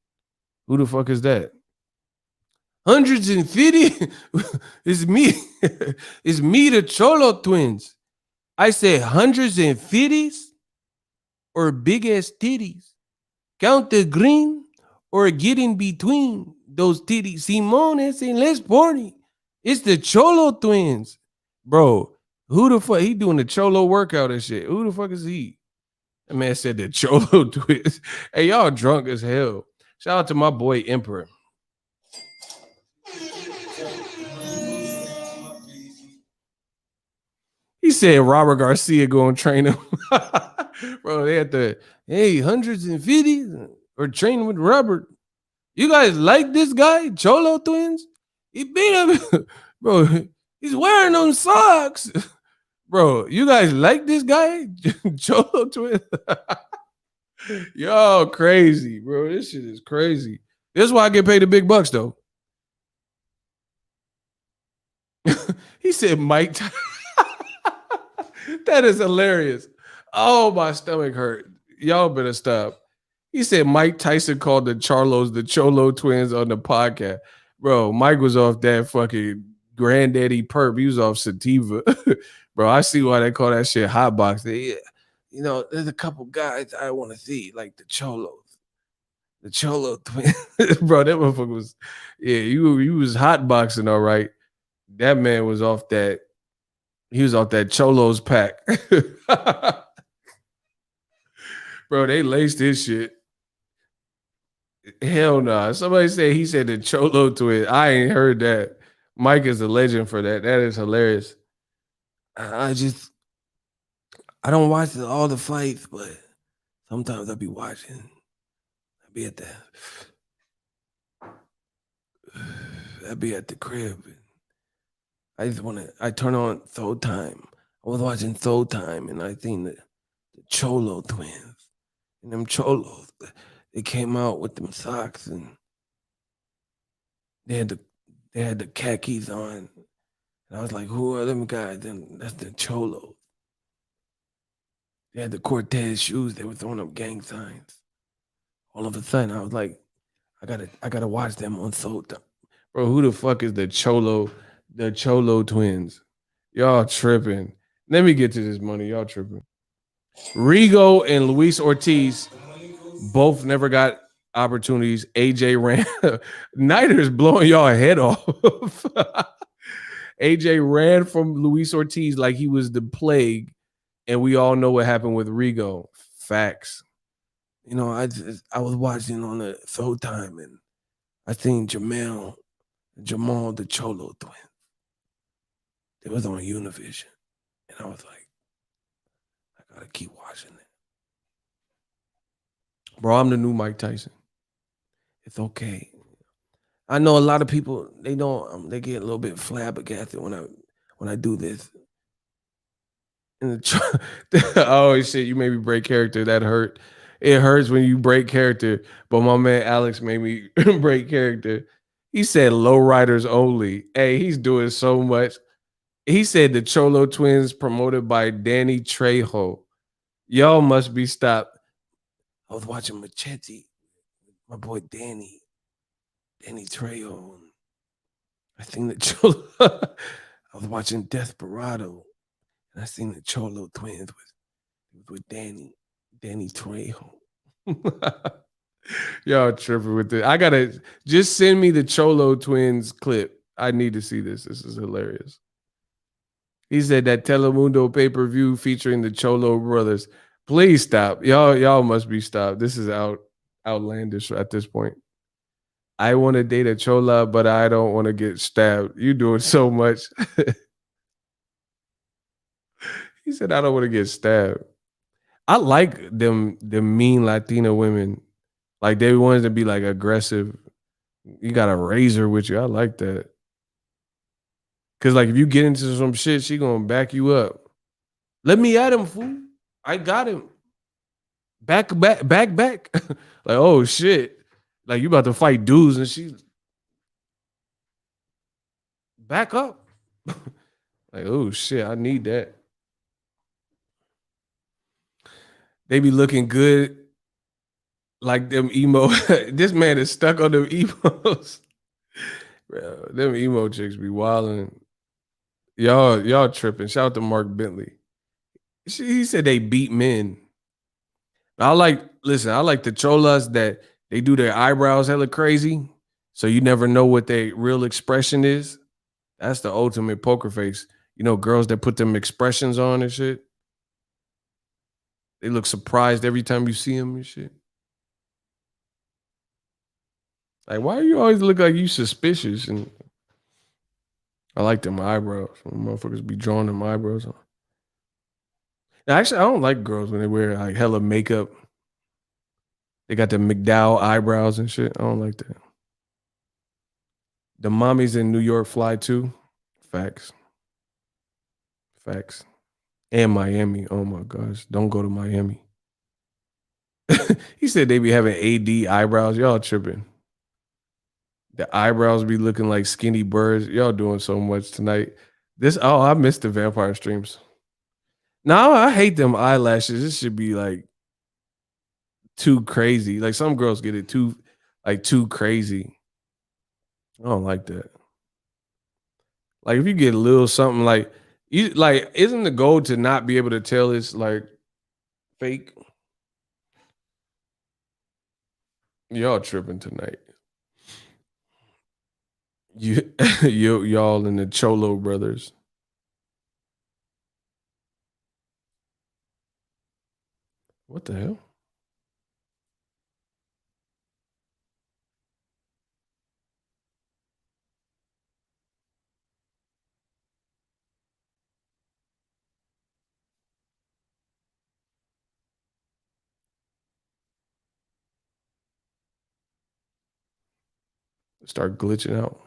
Who the fuck is that? 150? It's me. It's me, the Cholo twins. I said 150s or big ass titties. Count the green or get in between those titties. Simones and Les Porny. It's the Cholo twins. Bro, who the fuck? He doing the Cholo workout and shit. Who the fuck is he? That man said the Cholo twins. Hey, y'all drunk as hell. Shout out to my boy Emperor. He said Robert Garcia going to train him. Bro, they had the, hey, 150 or training with Robert. You guys like this guy, Cholo twins? He beat him. Bro, he's wearing them socks. Bro, you guys like this guy, Cholo twins? Y'all crazy, bro. This shit is crazy. This is why I get paid the big bucks, though. He said Mike. That is hilarious. Oh, my stomach hurt. Y'all better stop. He said Mike Tyson called the Charlos the Cholo twins on the podcast. Bro, Mike was off that fucking granddaddy perp. He was off sativa. Bro, I see why they call that shit hot box. Yeah, you know, there's a couple guys I want to see, like the Cholos. The Cholo twins. Bro, that motherfucker was, yeah, you was hot boxing, all right. That man was off that. He was off that Cholos pack. Bro, they laced his shit. Hell no. Nah. Somebody said he said the Cholo twin. I ain't heard that. Mike is a legend for that. That is hilarious. I don't watch all the fights, but sometimes I'll be watching. I'll be at the crib. I turn on Throw Time. I was watching Throw Time and I seen the Cholo twins. And them Cholos, they came out with them socks and they had the khakis on. And I was like, who are them guys? Then that's the Cholos. They had the Cortez shoes. They were throwing up gang signs. All of a sudden, I was like, I gotta watch them on Soul. Bro, who the fuck is the Cholo twins? Y'all tripping. Let me get to this money. Y'all tripping. Rigo and Luis Ortiz both never got opportunities. AJ ran. Nider's blowing y'all head off. AJ ran from Luis Ortiz like he was the plague, and we all know what happened with Rigo. Facts. You know, I was watching on the Showtime, and I seen Jamal the Cholo twin. It was on Univision, and I was like, I gotta keep watching it. Bro, I'm the new Mike Tyson. It's okay. I know a lot of people, they don't, they get a little bit flabbergasted when I do this. Oh shit, you made me break character. That hurt. It hurts when you break character. But my man Alex made me break character. He said low riders only. Hey, he's doing so much. He said the Cholo twins promoted by Danny Trejo. Y'all must be stopped. I was watching Machete, my boy Danny Trejo. I seen the Cholo. I was watching Desperado, and I seen the Cholo twins with Danny Trejo. Y'all tripping with it. I gotta just send me the Cholo twins clip. I need to see this. This is hilarious. He said that Telemundo pay-per-view featuring the Cholo brothers. Please stop. Y'all must be stopped. This is outlandish at this point. I want to date a Chola, but I don't want to get stabbed. You doing so much. He said, I don't want to get stabbed. I like them mean Latina women. Like they wanted to be like aggressive. You got a razor with you. I like that. Cause like if you get into some shit, she gonna back you up. Let me at him, fool. I got him. Back. Like, oh shit. Like you about to fight dudes and she back up. Like, oh shit, I need that. They be looking good. Like them emo. This man is stuck on them emos. Bro, them emo chicks be wilding. Y'all tripping. Shout out to Mark Bentley. He said they beat men. I like the cholas that they do their eyebrows hella crazy. So you never know what their real expression is. That's the ultimate poker face. You know, girls that put them expressions on and shit. They look surprised every time you see them and shit. Like, why you always look like you suspicious? And I like them eyebrows. When motherfuckers be drawing them eyebrows on. Now, actually, I don't like girls when they wear like hella makeup. They got the McDowell eyebrows and shit. I don't like that. The mommies in New York fly too. Facts. And Miami. Oh my gosh. Don't go to Miami. He said they be having AD eyebrows. Y'all tripping. The eyebrows be looking like skinny birds. Y'all doing so much tonight. I missed the vampire streams. No, I hate them eyelashes. This should be like too crazy. Like some girls get it too crazy. I don't like that. Like if you get a little something like isn't the goal to not be able to tell it's like fake? Y'all tripping tonight. Y'all and the Cholo brothers. What the hell? Start glitching out.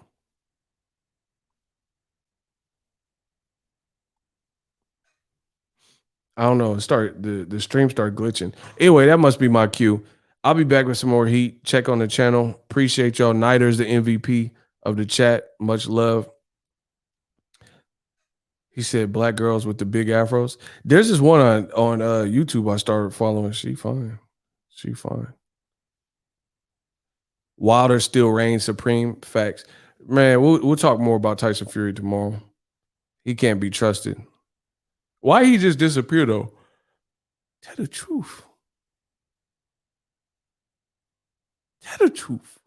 I don't know. The stream start glitching. Anyway, that must be my cue. I'll be back with some more heat. Check on the channel. Appreciate y'all. Nider's the MVP of the chat. Much love. He said black girls with the big afros. There's this one on YouTube I started following. She fine. Wilder still reigns supreme. Facts. Man, we'll talk more about Tyson Fury tomorrow. He can't be trusted. Why he just disappeared though? Tell the truth. Tell the truth.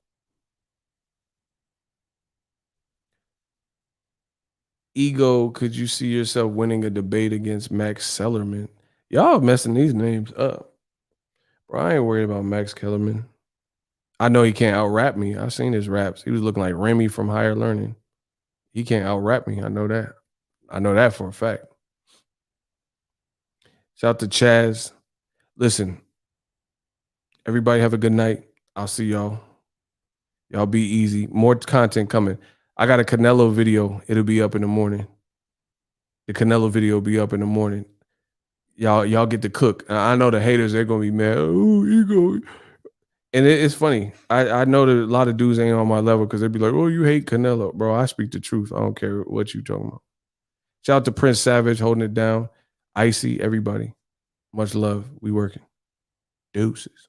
Ego, could you see yourself winning a debate against Max Kellerman? Y'all messing these names up. Bro, I ain't worried about Max Kellerman. I know he can't out-rap me. I've seen his raps. He was looking like Remy from Higher Learning. He can't out-rap me. I know that. I know that for a fact. Shout out to Chaz. Listen, everybody have a good night. I'll see y'all. Y'all be easy. More content coming. I got a Canelo video. It'll be up in the morning. The Canelo video will be up in the morning. Y'all get to cook. I know the haters, they're going to be mad. Oh, ego. And it's funny. I know that a lot of dudes ain't on my level because they'd be like, oh, you hate Canelo. Bro, I speak the truth. I don't care what you talking about. Shout out to Prince Savage holding it down. Icy, everybody. Much love. We working. Deuces.